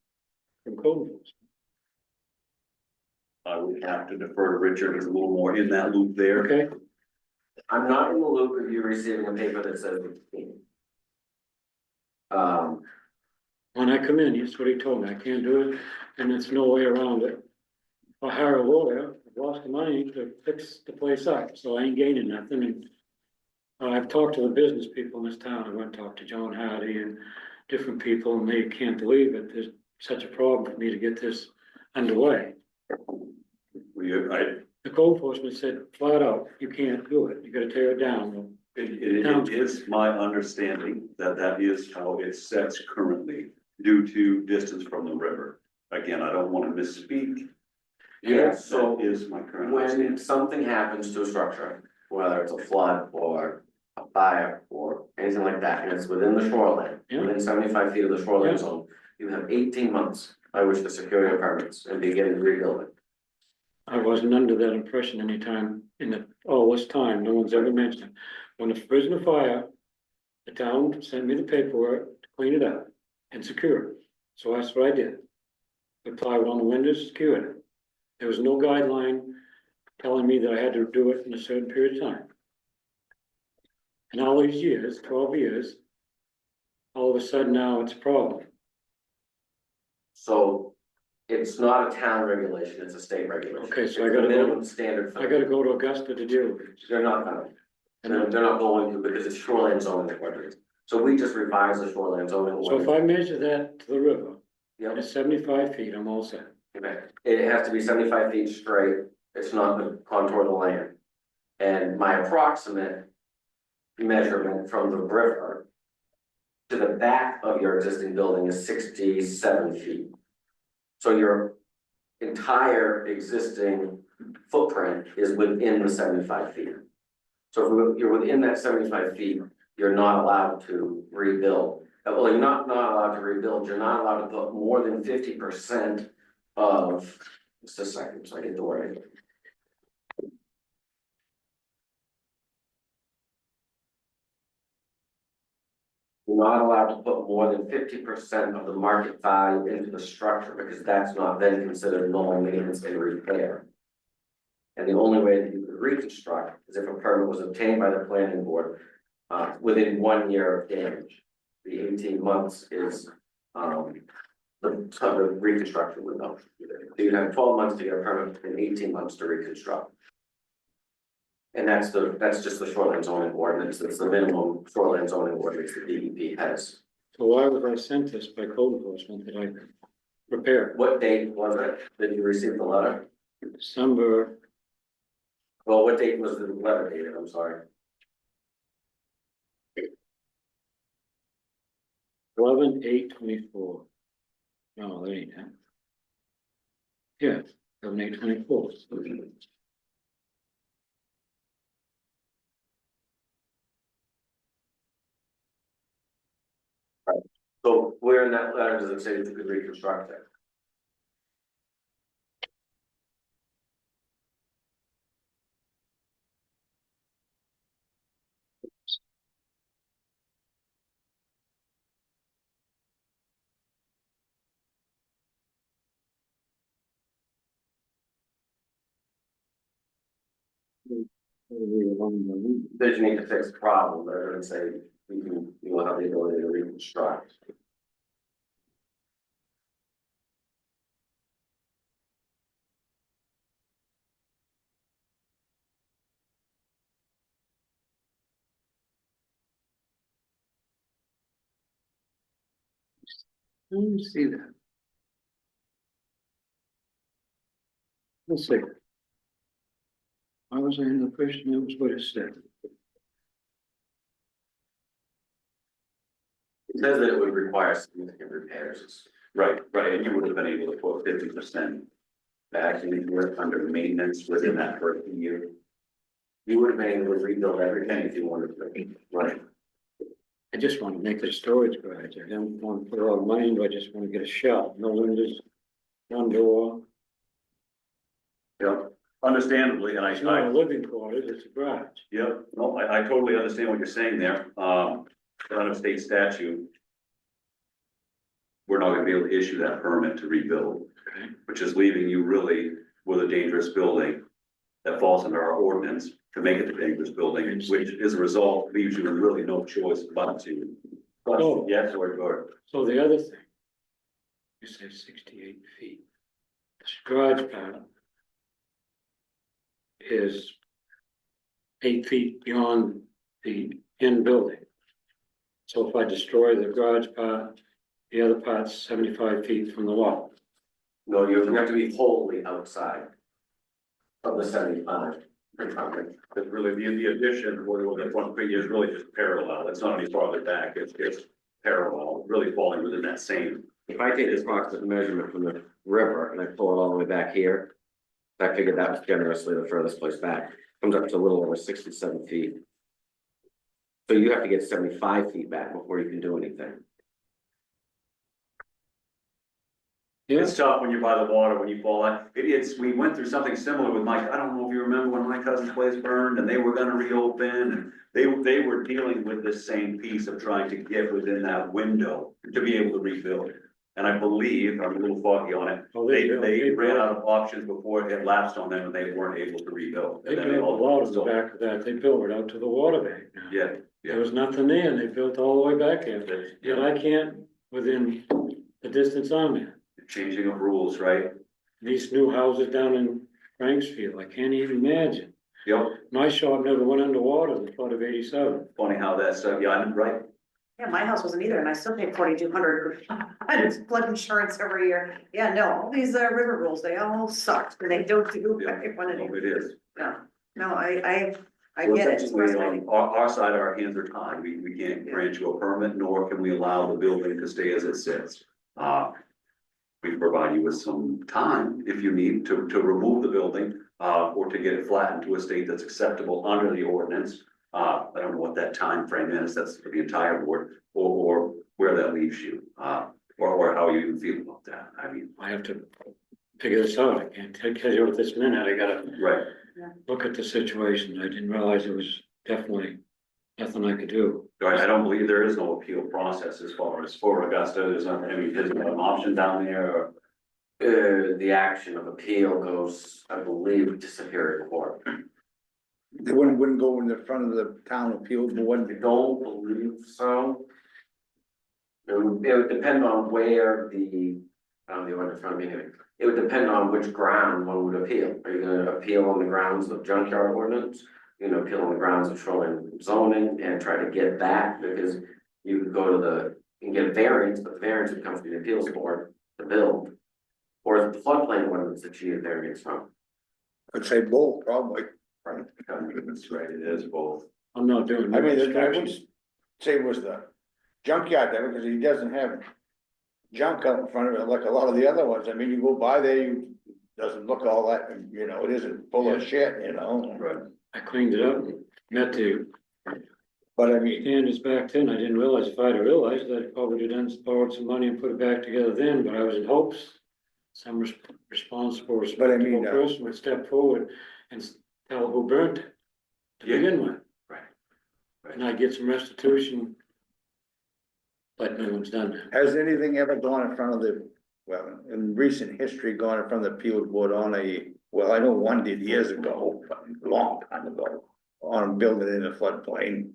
from code enforcement?
I would have to defer to Richard, he's a little more in that loop there.
Okay,
I'm not in the loop of you receiving a paper that says 15.
when I come in, that's what he told me, I can't do it, and there's no way around it. If I hire a lawyer, I've lost the money to fix the place up, so I ain't gaining nothing, and I've talked to the business people in this town, I went and talked to John Hardy and different people, and they can't believe it, there's such a problem for me to get this underway. The code enforcement said flat out, you can't do it, you gotta tear it down.
It is my understanding that that is how it sets currently due to distance from the river. Again, I don't want to misspeak.
Yeah, so
That is my current
when
understanding.
something happens to a structure, whether it's a flood or a fire or anything like that, and it's within the shoreline,
Yeah.
within 75 feet of the shoreline
Yeah.
zone, you have 18 months by which to secure your permits and begin rebuilding.
I wasn't under that impression anytime all this time, no one's ever mentioned it. When the prison of fire, the town sent me the paperwork to clean it up and secure it. So that's what I did. Put plywood on the windows, secured it. There was no guideline telling me that I had to do it in a certain period of time. And all these years, 12 years, all of a sudden now it's a problem.
So it's not a town regulation, it's a state regulation.
Okay, so I
It's
gotta
the
go-
minimum standard.
I gotta go to Augusta to deal with it.
They're not coming. They're not going to because it's shoreline zoning ordinance. So we just revised the shoreline zoning
So if
ordinance.
I measure that to the river,
Yep.
and it's 75 feet, I'm all set.
Okay. It has to be 75 feet straight, it's not the contour of the land. And my approximate measurement from the river to the back of your existing building is 67 feet. So your entire existing footprint is within the 75 feet. So if you're within that 75 feet, you're not allowed to rebuild. Well, you're not allowed to rebuild, you're not allowed to put more than 50% of, just a second, so I get the word. You're not allowed to put more than 50% of the market value into the structure, because that's not then considered normal maintenance and repair. And the only way that you could reconstruct is if a permit was obtained by the planning board within 1 year of damage. The 18 months is the reconstruction window. So you'd have 12 months to get a permit and 18 months to reconstruct. And that's just the shoreline zoning ordinance, it's the minimum shoreline zoning ordinance the DEP has.
So why was I sent this by code enforcement that I could repair?
What date was it that you received the letter?
December,
Well, what date was the letter dated, I'm sorry?
11/8/24. No, that ain't it. Yeah, 11/8/24.
So where in that letter does it say that you could reconstruct it? They just need to fix the problem, they're gonna say, you will have the ability to reconstruct.
Let me see that. Let's see. I was in the first, and that was what it said.
It says that it would require significant repairs.
Right, and you would have been able to put 50% back in your under maintenance within that first year.
You would have been able to rebuild everything if you wanted to.
Right.
I just want to make it a storage garage. I don't want to put a lot of money into it. I just want to get a shell, no windows, one door.
Yeah, understandably, and
It's not a living quarters, it's a garage.
Yep, no, I totally understand what you're saying there, but under state statute. We're not gonna be able to issue that permit to rebuild,
Okay.
which is leaving you really with a dangerous building. That falls under our ordinance to make it a dangerous building, which as a result leaves you with really no choice but to.
Oh.
Yes, or.
So the other thing, you say 68 feet. This garage part is 8 feet beyond the end building. So if I destroy the garage part, the other part's 75 feet from the wall.
No, you have to be wholly outside of the 75.
But really, the addition, or the front figure is really just parallel, it's not any farther back, it's parallel, really falling within that same.
If I take this approximate measurement from the river and I pull it all the way back here, I figured that was generously the furthest place back, comes up to a little over 67 feet. So you have to get 75 feet back before you can do anything.
It's tough when you're by the water, when you fall out. We went through something similar with Mike. I don't know if you remember when my cousin's place burned and they were gonna reopen and they were dealing with this same piece of trying to get within that window to be able to rebuild. And I believe, I'm a little foggy on it,
Oh,
they
they
ran out of options before it had lapsed on them and they weren't able to rebuild.
They
And then
built a
all-
wall to the back of that. They built it out to the water bank now.
Yeah,
There was nothing there and they built all the way back there. Yet I can't, within the distance I'm in.
changing of rules, right?
These new houses down in Franksfield, I can't even imagine.
Yep,
My shop never went underwater in the flood of 87.
funny how that's, yeah, I'm right.
Yeah, my house wasn't either, and I still paid 4,200 on flood insurance every year. Yeah, no, all these river rules, they all suck, and they don't do what
Yeah,
they wanna
no,
do.
it is.
No, I
So
get it, it's
essentially,
frustrating.
our side, our hands are tied. We can't grant you a permit, nor can we allow the building to stay as it sits. We provide you with some time if you need to remove the building, or to get it flattened to a state that's acceptable under the ordinance. I don't know what that time frame is, that's for the entire board, or where that leaves you, or how you feel about that. I mean,
I have to figure this out. I can't tell you at this minute. I gotta
right.
look at the situation. I didn't realize it was definitely nothing I could do.
I don't believe there is no appeal process as far as for Augusta, there's not, I mean, there's an option down there, or.
The action of appeal goes, I believe, to Superior Court.
They wouldn't go in the front of the town appeal board.
I don't believe so. It would depend on where I don't know what in front of me, it would depend on which ground one would appeal. Are you gonna appeal on the grounds of junkyard ordinance? You're gonna appeal on the grounds of shoreline zoning and try to get that, because you could go to you can get a variance, but the variance would come from the appeals board to build. Or is the floodplain ordinance that you get variance from?
I'd say both, probably.
That's right, it is both.
I'm not doing.
I
no
mean, I
construction.
would say it was the junkyard there, because he doesn't have junk out in front of it like a lot of the other ones. I mean, you go by there, doesn't look all that, you know, it isn't full of shit, you know?
Right.
I cleaned it up, and met the
But I mean,
standards back then. I didn't realize, if I'd have realized, I'd probably have done, borrowed some money and put it back together then, but I was in hopes some responsible,
But I mean,
respectable person would step forward and tell who burnt it to
Yeah.
begin with.
Right.
And I'd get some restitution. But no one's done that.
has anything ever gone in front of in recent history, gone in front of the appeal board on well, I know one did years ago, but a long time ago, on building in a floodplain.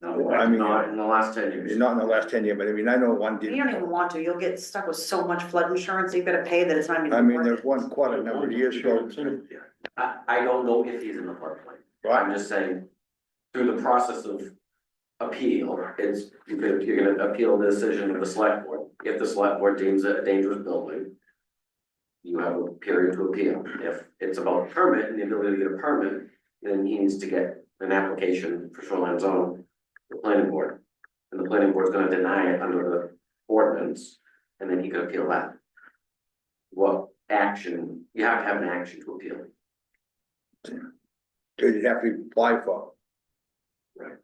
No,
I mean,
not in the last 10 years.
Not in the last 10 years, but I mean, I know one
You
did.
don't even want to, you'll get stuck with so much flood insurance that you've gotta pay that it's not even.
I mean,
worth
there's
it.
one quite a number of years ago.
I don't know if he's in the floodplain.
Right,
I'm just saying, through the process of appeal, it's, you're gonna appeal the decision of the select board. If the select board deems it a dangerous building, you have a period to appeal. If it's about a permit and the ability to get a permit, then he needs to get an application for shoreline zone, the planning board. And the planning board's gonna deny it under the ordinance, and then he could appeal that. What action, you have to have an action to appeal.
you'd have to apply for.
Right,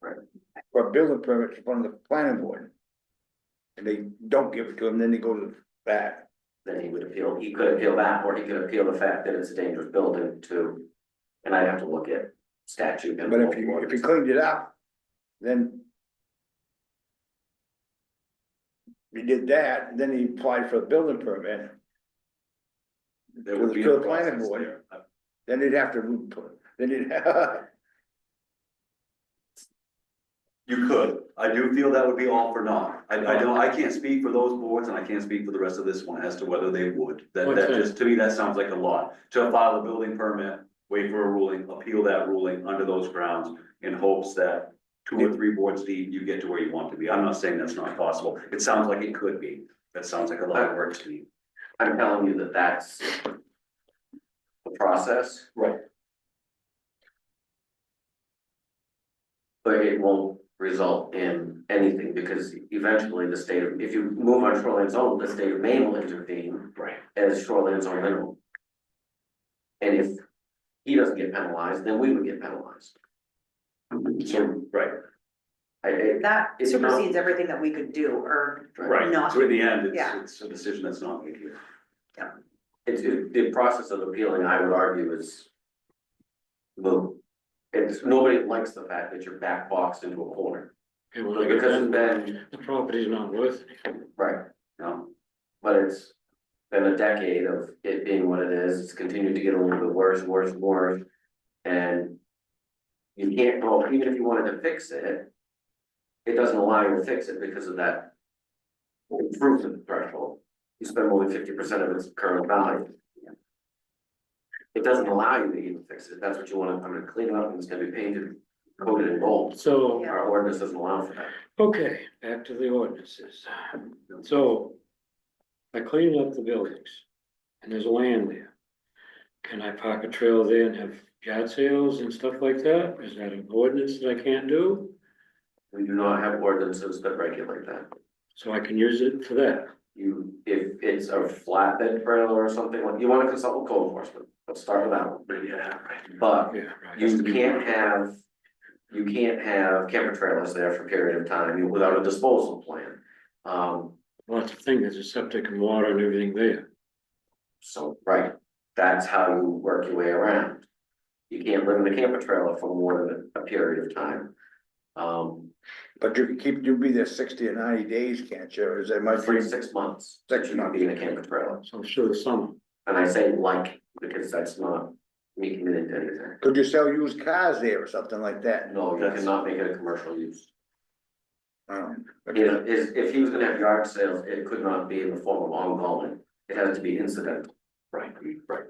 right.
For a building permit from the planning board. And they don't give it to him, then they go to that.
Then he would appeal, he could appeal that, or he could appeal the fact that it's a dangerous building to, and I'd have to look at statute. and
But if you cleaned it up, then. He did that, then he applied for a building permit,
There would be
To
a
the planning
process
board.
there.
then he'd have to, then he'd.
You could, I do feel that would be all for naught. I can't speak for those boards and I can't speak for the rest of this one as to whether they would. That
What's that?
just, to me, that sounds like a lot. To file a building permit, wait for a ruling, appeal that ruling under those grounds in hopes that 2 or 3 boards deep, you get to where you want to be. I'm not saying that's not possible. It sounds like it could be. That sounds like a lot of work to me.
I'm telling you that that's the process.
Right.
But it won't result in anything, because eventually the state of, if you move on shoreline zone, the state of Maine will intervene.
Right.
As shoreline zone minimum. And if he doesn't get penalized, then we would get penalized.
So, right,
That
It's not-
supersedes everything that we could do, or
right.
not.
So in the end,
Yeah.
it's a decision that's not made here.
The process of appealing, I would argue, is moot. It's, nobody likes the fact that you're back boxed into a corner,
Okay, when I get
because it's
done,
been,
the property's not worth it.
right, no. But it's been a decade of it being what it is, it's continued to get a little bit worse and worse and worse. And you can't go, even if you wanted to fix it, it doesn't allow you to fix it because of that improvement threshold. You spend more than 50% of its current value. It doesn't allow you to even fix it, that's what you want to, I'm gonna clean it up and it's gonna be painted, coated in gold.
So,
Our ordinance doesn't allow for that.
okay, back to the ordinances. So I cleaned up the buildings and there's land there. Can I park a trailer there and have yard sales and stuff like that? Is that an ordinance that I can't do?
We do not have ordinances that regulate that.
So I can use it for that?
You, if it's a flatbed trailer or something, like, you wanna consult with code enforcement, let's start with that one.
Yeah, right.
But
Yeah, right.
you can't have camper trailers there for a period of time without a disposal plan.
Well, that's the thing, there's a septic and water and everything there.
So, right, that's how you work your way around. You can't live in a camper trailer for more than a period of time.
But you can keep, you'll be there 60 or 90 days, can't you? Or is that much?
For 6 months, that you can be in a camper trailer.
So through the summer.
And I say like, because that's not me committing to anything.
Could you sell used cars there or something like that?
No, you cannot make it a commercial use.
Okay.
If he was gonna have yard sales, it could not be in the form of ongoing, it has to be incidental.
Right, right.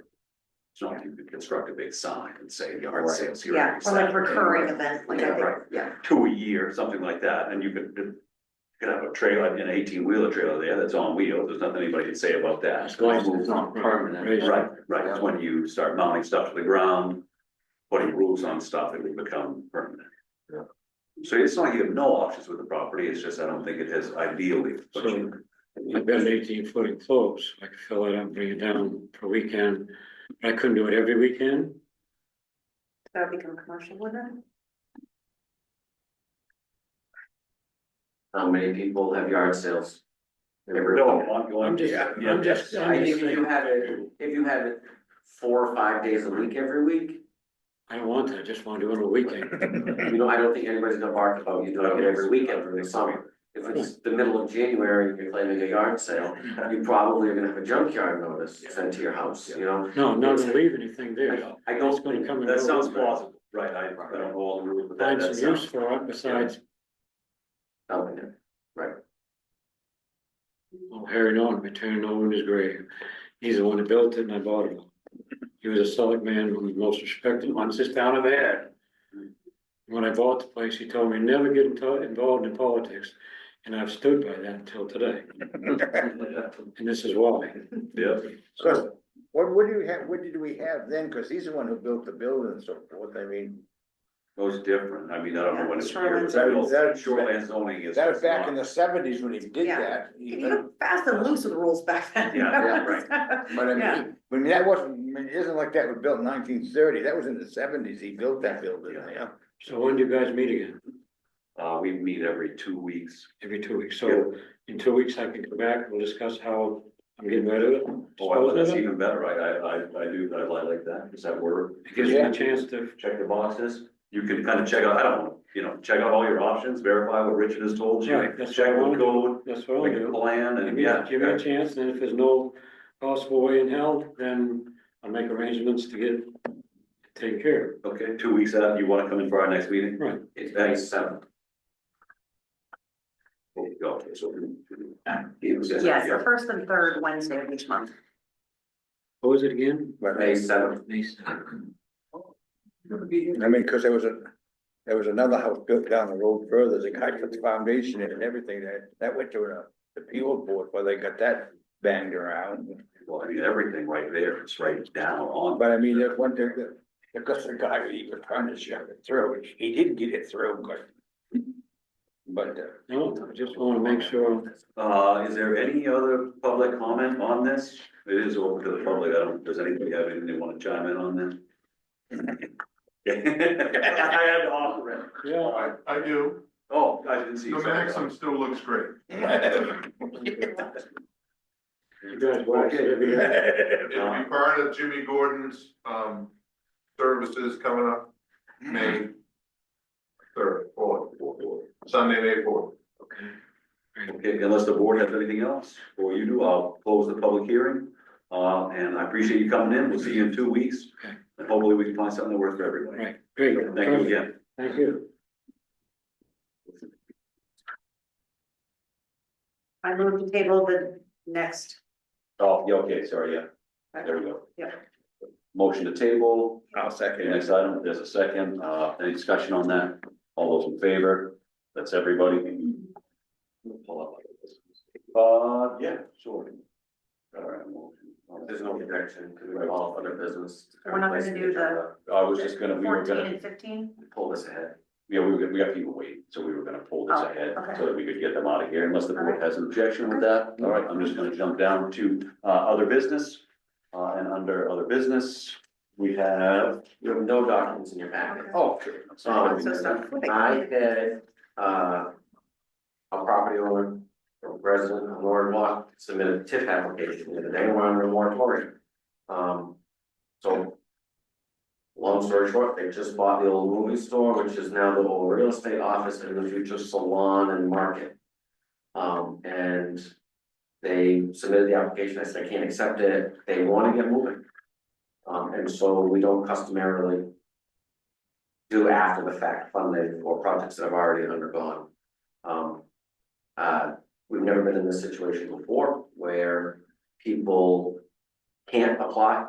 It's not like you could construct a big sign and say yard
Right.
sales here.
Yeah,
every
or like
Saturday.
recurring event, like I
Yeah,
think,
right.
yeah.
2 a year, something like that, and you could have a trailer, an 18-wheeler trailer there that's on wheels, there's nothing anybody can say about that.
As long as
It's not permanent.
Raised.
Right, right, it's when you start mounting stuff to the ground, putting roofs on stuff, it would become permanent.
Yeah.
So it's not like you have no options with the property, it's just I don't think it has ideally. but you-
I've got an 18-foot enclosed, I could fill it up, bring it down for a weekend. I couldn't do it every weekend.
That would become commercial, wouldn't it?
How many people have yard sales? Every
No,
week?
I'm just,
yeah,
I'm just,
I
I'm
think
just
if you
saying,
had it 4 or 5 days a week every week,
I don't want that, I just want to do it on a weekend.
I don't think anybody's gonna bark about you doing it every weekend during the summer. If it's the middle of January and you're claiming a yard sale, you probably are gonna have a junkyard notice sent to your house, you know?
No, not to leave anything there.
I
It's
don't
gonna
think,
come and
That
go.
sounds plausible, right, I don't know all the rules, but that,
Find
that
some use
sounds.
for it besides,
right,
oh, Harry Norton returned no in his grave. He's the one that built it and I bought it. He was a selectman, one of the most respected ones this town ever had. When I bought the place, he told me never get involved in politics, and I've stood by that until today, and this is why.
Yeah.
So, what do you have, what did we have then? Cause he's the one who built the building and so forth, I mean.
Most different, I mean, I don't know when it's.
Shoreline
Shoreline zoning is.
That was back in the '70s when he did
Yeah.
that.
You were fast and loose with the rules back then.
Yeah, right.
But I
Yeah.
mean, that wasn't, I mean, it isn't like that was built in 1930, that was in the '70s, he built that building, yeah.
So when do you guys meet again?
We meet every 2 weeks.
Every 2 weeks, so in 2 weeks I can come back, we'll discuss how I'm getting rid of it.
Oh, that's even better, I do, I like that, does that work?
It gives me a chance to,
Check the boxes, you can kind of check out, I don't know, you know, check out all your options, verify what Richard has told you.
Right, that's
Check
what I
the
wanna do.
code,
that's what I'll
make a
do.
plan, and yeah.
Give me a chance, and if there's no possible way in hell, then I'll make arrangements to get taken care
Okay, 2 weeks out, you wanna come in for our next meeting?
of. Right,
it's May 7th.
Okay, so.
Yes, the first and third Wednesday of each month.
what was it again?
May 7th.
I mean, cause there was another house built down the road further, the guy put the foundation in and everything, that went to the appeal board where they got that banged around.
Well, I mean, everything right there, it's right down on.
But I mean, there's one thing that, because the guy, he was trying to shove it through, he didn't get it through, but,
No, I just wanna make sure.
Is there any other public comment on this? It is open to the public, does anybody have anything they wanna chime in on this? I had to offer it.
Yeah.
I do,
Oh, I didn't see.
the Maxim still looks great.
You guys watch it every year.
It'll be part of Jimmy Gordon's, services coming up, May 3rd, 4th, Sunday, May 4th.
Okay, unless the board has anything else, or you do, I'll close the public hearing. And I appreciate you coming in, we'll see you in 2 weeks.
Okay.
And hopefully we can find something that works for everybody.
Right, great.
Thank you again.
Thank you.
I move to table the next.
Oh, yeah, okay, sorry, yeah, there we go.
Yeah.
Motion to table.
I'll
Okay,
second it.
next item, there's a second, any discussion on that? All those in favor? That's everybody. Pull up. Yeah, sure. All right, motion.
There's no objection to the all other business.
We're not gonna do the
I was just gonna, we were
14
gonna,
and 15?
Pull this ahead.
yeah, we got people waiting, so we were gonna pull this
Oh,
ahead
okay.
so that we could get them out of here, unless the board
Alright.
has an objection with that. All right, I'm just gonna jump down to, other business. And under other business, we have,
You have no documents in your packet.
oh, sure. I'm sorry.
So stuff.
I had, a property owner, a resident of Norridgewock submitted a TIF application, and they were under a moratorium. So. Long story short, they just bought the old movie store, which is now the old real estate office and the future salon and market. And they submitted the application, I said, I can't accept it, they wanna get moving. And so we don't customarily do after the fact funding for projects that have already undergone. We've never been in this situation before where people can't apply.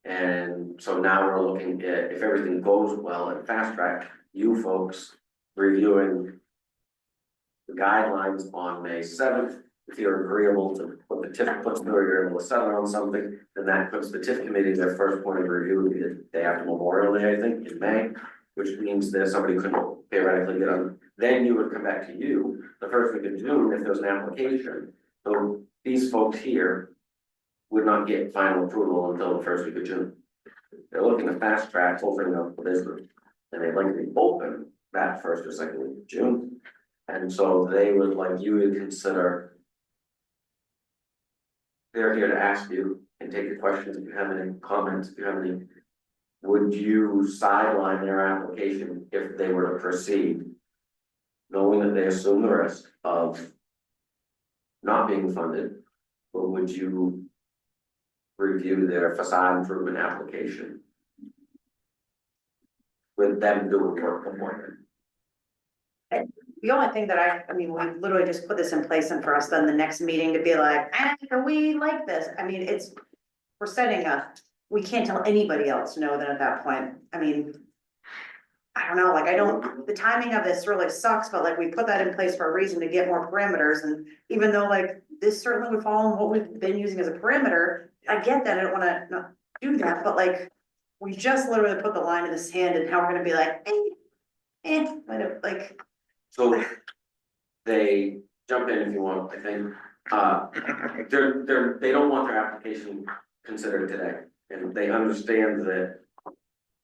And so now we're looking at, if everything goes well and fast track, you folks reviewing the guidelines on May 7th. If you're agreeable to put the TIF puts through, you're able to settle on something, then that puts the TIF committee, their first point of review, the day after Memorial Day, I think, in May. Which means that somebody could theoretically get on, then you would come back to you, the first week of June, if there's an application. So these folks here would not get final approval until the first week of June. They're looking to fast track opening up the business, and they'd like to be open that first or second week of June. And so they would like you to consider. They're here to ask you and take your questions if you have any comments, if you have any. Would you sideline their application if they were to proceed? knowing that they assume the risk of not being funded, or would you review their facade improvement application with them doing work beforehand?
The only thing that I mean, we literally just put this in place and for us then the next meeting to be like, we like this. I mean, we're setting we can't tell anybody else no then at that point. I mean, I don't know, like, the timing of this really sucks, but like, we put that in place for a reason to get more parameters. And even though like, this certainly would fall in what we've been using as a perimeter, I get that, I don't wanna not do that, but like, we just literally put the line in the sand and how we're gonna be like, like.
So they jump in if you want, I think, they don't want their application considered today, and they understand that.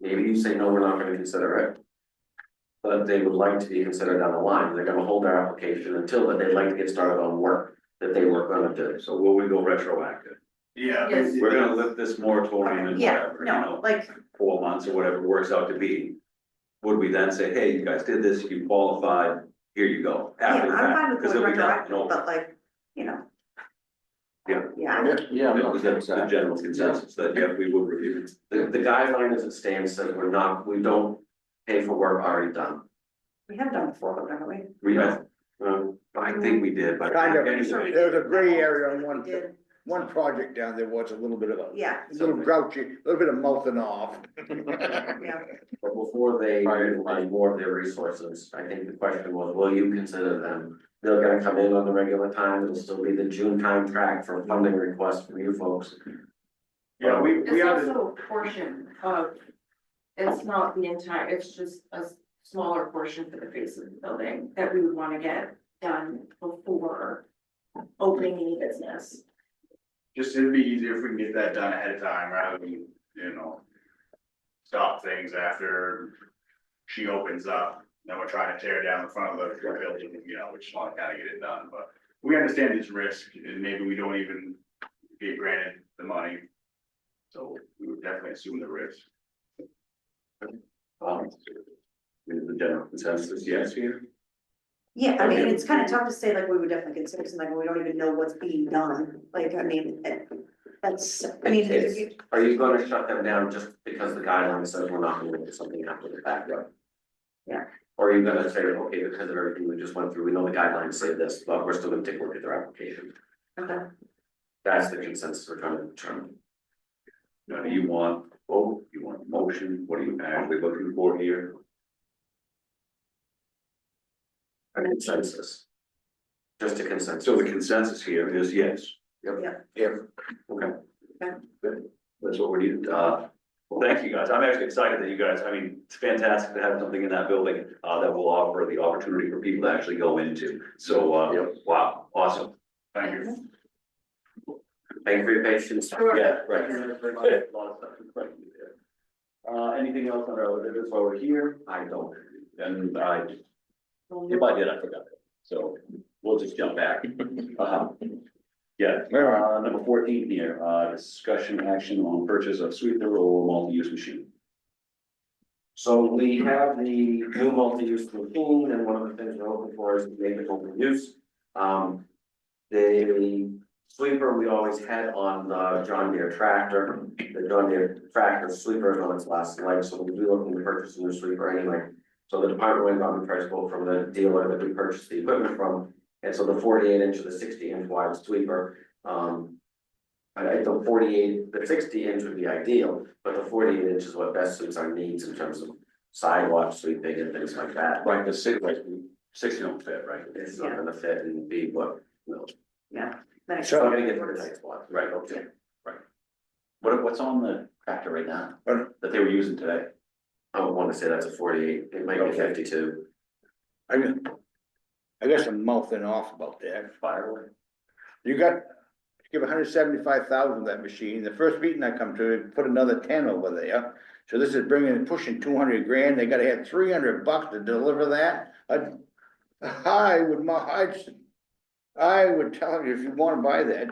Maybe you say, no, we're not gonna consider it. But they would like to be considered down the line, they're gonna hold their application until, but they'd like to get started on work that they were gonna do.
So will we go retroactive?
Yeah.
Yes.
We're gonna lift this moratorium and
Yeah,
whatever,
no, like,
4 months or whatever it works out to be. Would we then say, hey, you guys did this, you qualified, here you go,
yeah,
after the
I'm
fact?
fine with
'Cause
going
it'll be done,
retroactive,
no.
but like,
Yeah.
Yeah,
Yeah,
It was the general consensus that, yeah, we would review.
The guideline as it stands says we don't pay for work already done.
we have done before, haven't we?
We,
I think we did, but.
kind of,
Anyway.
there was a gray area on
We did,
one project down there was a little bit of
yeah,
a little grouchy, a little bit of mouthing off.
yeah.
But before they utilize more of their resources, I think the question was, will you consider them? They're gonna come in on the regular time, it'll still be the June time track for funding requests from you folks.
Yeah, we
It's
are,
also a portion of, it's not the entire, it's just a smaller portion for the face of the building that we would wanna get done before opening any business.
Just it'd be easier if we can get that done ahead of time rather than, stop things after she opens up. Then we're trying to tear down the front of the building, we just wanna kinda get it done, but we understand this risk and maybe we don't even get granted the money. So we would definitely assume the risk.
Is the general consensus, yes, here?
Yeah, I mean, it's kind of tough to say like we would definitely consider something when we don't even know what's being done, like, I mean, that's, I mean.
It's- Are you gonna shut them down just because the guideline says we're not gonna do something after the fact, right?
Yeah.
Or are you gonna say, okay, because of everything we just went through, we know the guidelines say this, but we're still gonna take a look at their application?
Okay.
That's the consensus we're trying to determine.
Now, do you want vote, you want motion, what are you actually looking for here?
A consensus. Just a consensus.
So the consensus here is yes.
Yep.
Okay.
Okay.
Good, that's what we need, well, thank you guys, I'm actually excited that you guys, I mean, it's fantastic to have something in that building, that will offer the opportunity for people to actually go into, so, wow, awesome.
Thank you.
Thank you for your patience.
Yeah, right. A lot of stuff in front of you there. Anything else on our other business while we're here? I don't, and if I did, I forgot it, so we'll just jump back. Yeah, number 14 here, discussion action on purchase of sweeper or multi-use machine.
So we have the new multi-use machine, and one of the things we're looking for is to make it multi-use. The sweeper we always had on the John Deere tractor. The John Deere tractor sweeper is on its last leg, so we'll be looking to purchase a new sweeper anyway. So the department went on the price quote from the dealer that we purchased the equipment from. And so the 48-inch or the 60-inch wide sweeper, I think the 60-inch would be ideal, but the 48-inch is what best suits our needs in terms of sidewalk sweeping and things like that.
Right, the 60 don't fit, right?
It's not gonna fit and be what,
Yeah.
So I'm gonna get to the tight spot.
Right, okay, right. What's on the tractor right now,
Right.
that they were using today?
I would want to say that's a 48, it might be
Okay.
52.
I got some mouthing off about that.
Firewood?
You give 175,000 that machine. The first meeting I come to, put another 10 over there. So this is pushing 200 grand. They gotta have $300 to deliver that. I would tell you, if you wanna buy that,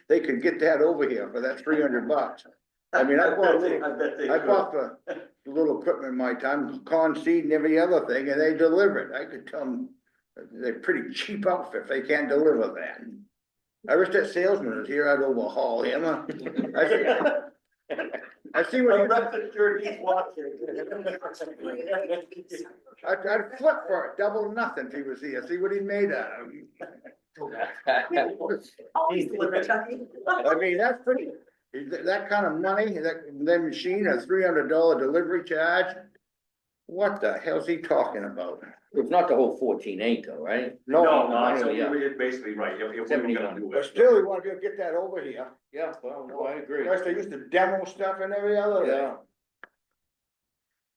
they could get that over here for that $300. I mean, I bought little equipment in my time, corn seed and every other thing, and they deliver it. I could tell them they're pretty cheap outfit if they can't deliver that. I wish that salesman was here, I'd overhaul him. I see what he, I'd flip for it, double nothing if he was here, see what he made out of.
Always deliver, Chucky.
I mean, that's pretty, that kind of money, that machine, a $300 delivery charge. What the hell's he talking about?
It's not the whole 14.8 though, right?
No,
I
so
know, yeah.
it's basically right, if we were gonna do
But
it.
still, we wanna be able to get that over here.
Yeah, well, no, I agree.
Guys, they used to demo stuff and every other thing.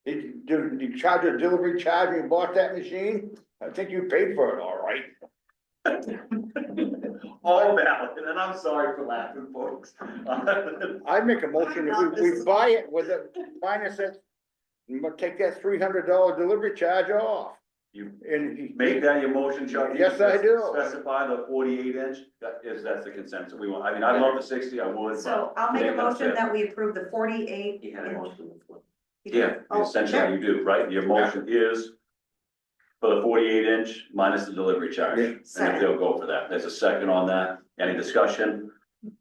Yeah.
Did you charge a delivery charge when you bought that machine? I think you paid for it all right.
All valid, and I'm sorry for laughing, folks.
I'd make a motion that we buy it with it, minus it, and take that $300 delivery charge off.
You
And
make that your motion, Chuck.
Yes, I do.
Specify the 48 inch, that's the consensus we want, I mean, I love the 60, I would.
So I'll make a motion that we approve the 48.
He had a motion.
Yeah,
Oh,
essentially
sure.
you do, right, your motion is for the 48 inch minus the delivery charge,
Yeah.
and if they'll go for that, there's a second on that, any discussion?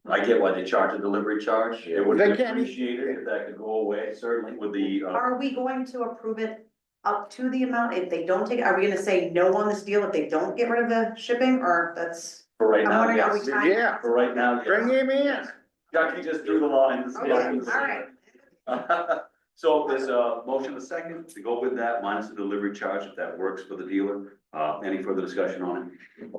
I get why they charge a delivery charge, it would be
They can't-
appreciated if that could go away, certainly with the,
Are we going to approve it up to the amount if they don't take, are we gonna say no on this deal if they don't get rid of the shipping, or that's?
for right
I'm
now,
wondering, are we
yes.
tied?
Yeah,
For right now, yes.
bring him in.
Chucky just drew the lines.
Okay, all right.
So there's a motion, a second, to go with that, minus the delivery charge, if that works for the dealer. Any further discussion on it?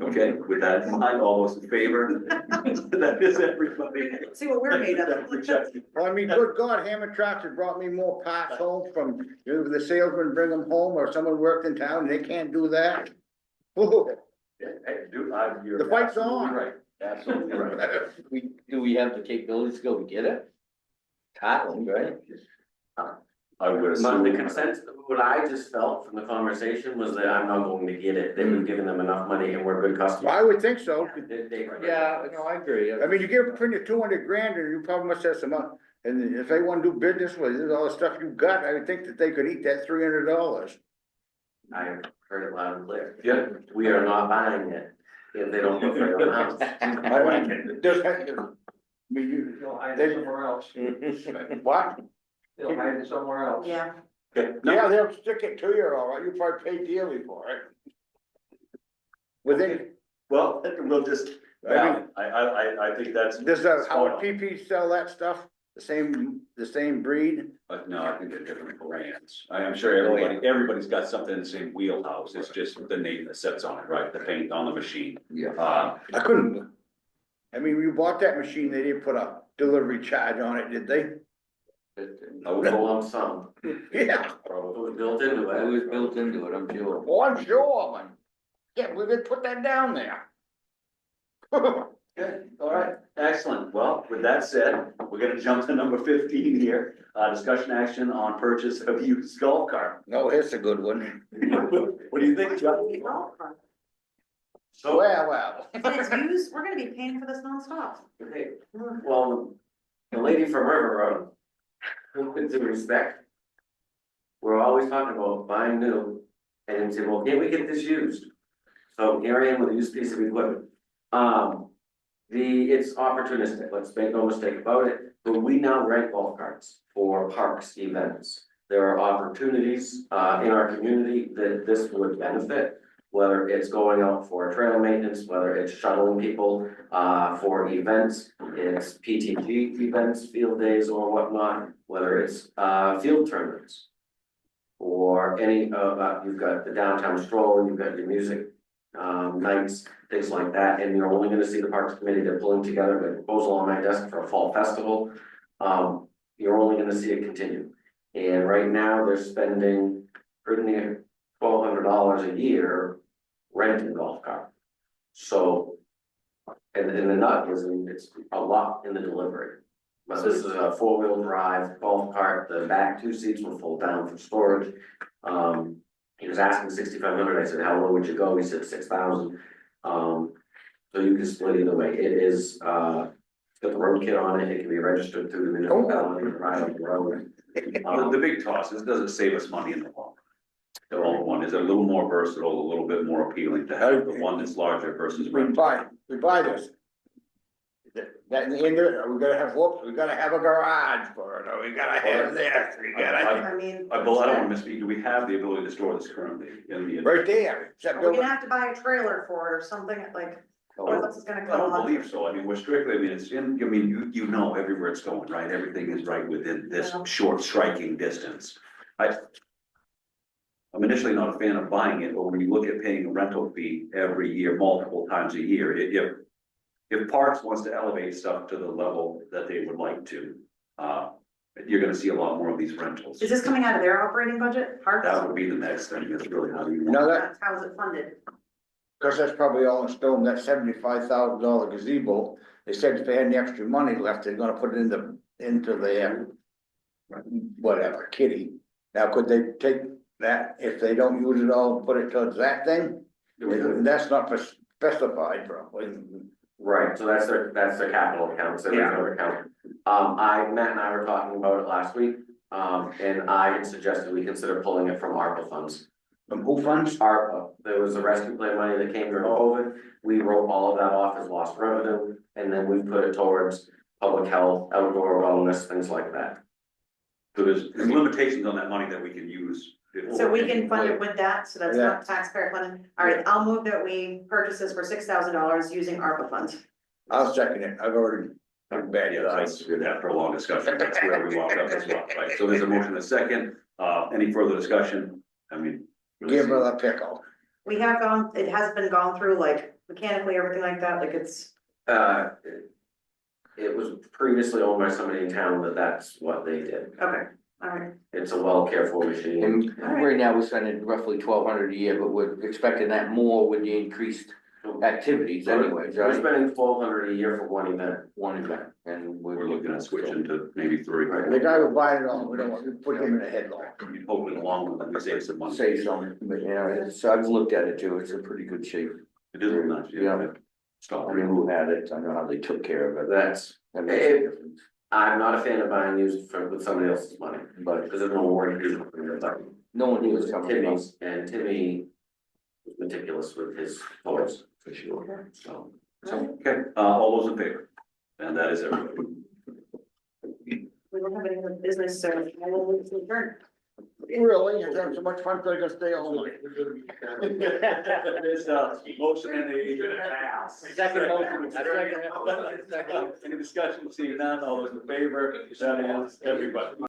Okay, with that in mind, all those in favor? That is everybody.
See what we're made of.
Well, I mean, good God, Hammond Tractor brought me more parts home from, the salesman bring them home, or someone worked in town, and they can't do that. Whoa.
Hey, dude, you're
The fight's
absolutely
on.
right, absolutely right.
Do we have the capabilities to go get it? Scotland, right?
I would
But
assume.
the consent, what I just felt from the conversation was that I'm not going to get it, they've been giving them enough money and we're good customers.
I would think so.
Yeah, no, I agree.
I mean, you give them pretty 200 grand, and you probably must have some, and if they wanna do business with all the stuff you got, I would think that they could eat that $300.
I heard it loud and clear.
Yeah.
We are not buying it if they don't put it on the house.
I mean, just, I mean, they-
somewhere else.
what?
They'll hide it somewhere else.
Yeah,
Okay, no,
Yeah, they'll stick it to you, all right, you probably pay dearly for it. Within,
well, we'll just,
I mean-
I think that's.
does Howard
spot on.
PP sell that stuff, the same breed?
But no, I think they're different brands. I'm sure everybody's got something in the same wheelhouse. It's just the name that sets on it, right? The paint on the machine.
Yeah.
I couldn't, I mean, when you bought that machine, they didn't put a delivery charge on it, did they?
I would
A
hope,
lump sum,
Yeah,
it was built into
It
it.
was built into it, I'm sure.
oh, I'm sure, man. Yeah, we could put that down there.
good, all right, excellent. Well, with that said, we're gonna jump to number 15 here. Discussion action on purchase of used golf cart.
No, it's a good one.
What do you think, Chuck?
So,
Well,
if it's used, we're gonna be paying for this nonstop.
okay, well, the lady from River Road, with due respect, we're always talking about buying new, and say, well, can't we get this used? So here I am with a used piece of equipment. It's opportunistic, let's make no mistake about it, but we now rent golf carts for parks events. There are opportunities, in our community that this would benefit, whether it's going out for trail maintenance, whether it's shuttling people, for events, it's PTG events, field days or whatnot, whether it's, field tournaments. Or any, you've got the downtown stroll, you've got your music, nights, things like that, and you're only gonna see the Parks Committee, they're pulling together a proposal on my desk for a fall festival. You're only gonna see it continue. And right now, they're spending pretty near $1,200 a year renting golf cart. So, and the nut is, it's a lot in the delivery. But this is a 4-wheel drive golf cart, the back 2 seats will fold down for storage. He was asking 6,500, I said, how low would you go? He said 6,000. So you can split either way, it is, got the road kit on it, it can be registered through the municipality, right on the road.
The big toss is, does it save us money in the long? The old one, is it a little more versatile, a little bit more appealing to have the one that's larger versus
We
rental?
buy this. That in the end of it, we gotta have, whoops, we gotta have a garage for it, or we gotta have this, we gotta,
I mean.
I don't want to misspeak, do we have the ability to store this currently in the?
right there. Except
We're gonna have to buy a trailer for it or something like, what else is gonna
I
come
don't
on?
believe so, I mean, we're strictly, I mean, it's in, I mean, you know everywhere it's going, right, everything is right within this
Yeah.
short striking distance. I'm initially not a fan of buying it, but when you look at paying a rental fee every year, multiple times a year, if Parks wants to elevate stuff to the level that they would like to, you're gonna see a lot more of these rentals.
Is this coming out of their operating budget, parks?
That would be the next thing, is really how do you want.
Now that,
That's how is it funded?
cause that's probably all in stone, that $75,000 gazebo, they said if they had any extra money left, they're gonna put it into the whatever, kitty. Now, could they take that, if they don't use it all, put it towards that thing? That's not specified probably.
Right, so that's their capital account, so there's another account. Matt and I were talking about it last week, and I had suggested we consider pulling it from ARPA funds.
From who funds?
ARPA, there was a rescue plan money that came during COVID, we wrote all of that off as lost revenue, and then we put it towards public health, outdoor wellness, things like that.
So there's limitations on that money that we can use.
So we can fund it with that, so that's not taxpayer funding. All right, I'll move that we purchase this for $6,000 using ARPA funds.
I'll second it, I've already, I'm bad,
Yeah, that's, after a long discussion, that's where we walked up as well, right? So there's a motion and a second, any further discussion? I mean.
give her a pickle.
We have gone, it has been gone through like mechanically, everything like that, like it's,
It was previously owned by somebody in town, but that's what they did.
okay, all right.
It's a well cared for machine.
And right now, we're spending roughly 1,200 a year, but we're expecting that more with the increased activities anyways,
We're
right?
spending 1,200 a year for one event.
One event, and
We're looking at switching to maybe three.
The guy who buying it all, we don't want to put him in a headlock.
You'd hope in the long run, we save some money.
Say something, but yeah, it's, I've looked at it too, it's in pretty good shape.
It is nice,
Yeah.
Stop.
I mean, who had it, I know how they took care of it.
That
makes a difference.
I'm not a fan of buying used with somebody else's money,
But
because there's no warranty.
no one
It
knew it
was
was coming from.
Timmy's, and Timmy was meticulous with his toys, for sure, so.
Okay, all those in favor? And that is everybody.
We don't have any other business, so I will look to adjourn.
Really, you're having so much fun, so you're gonna stay all night.
There's a motion and a pass.
Second motion.
Any discussion, seeing none, all those in favor, that is everybody.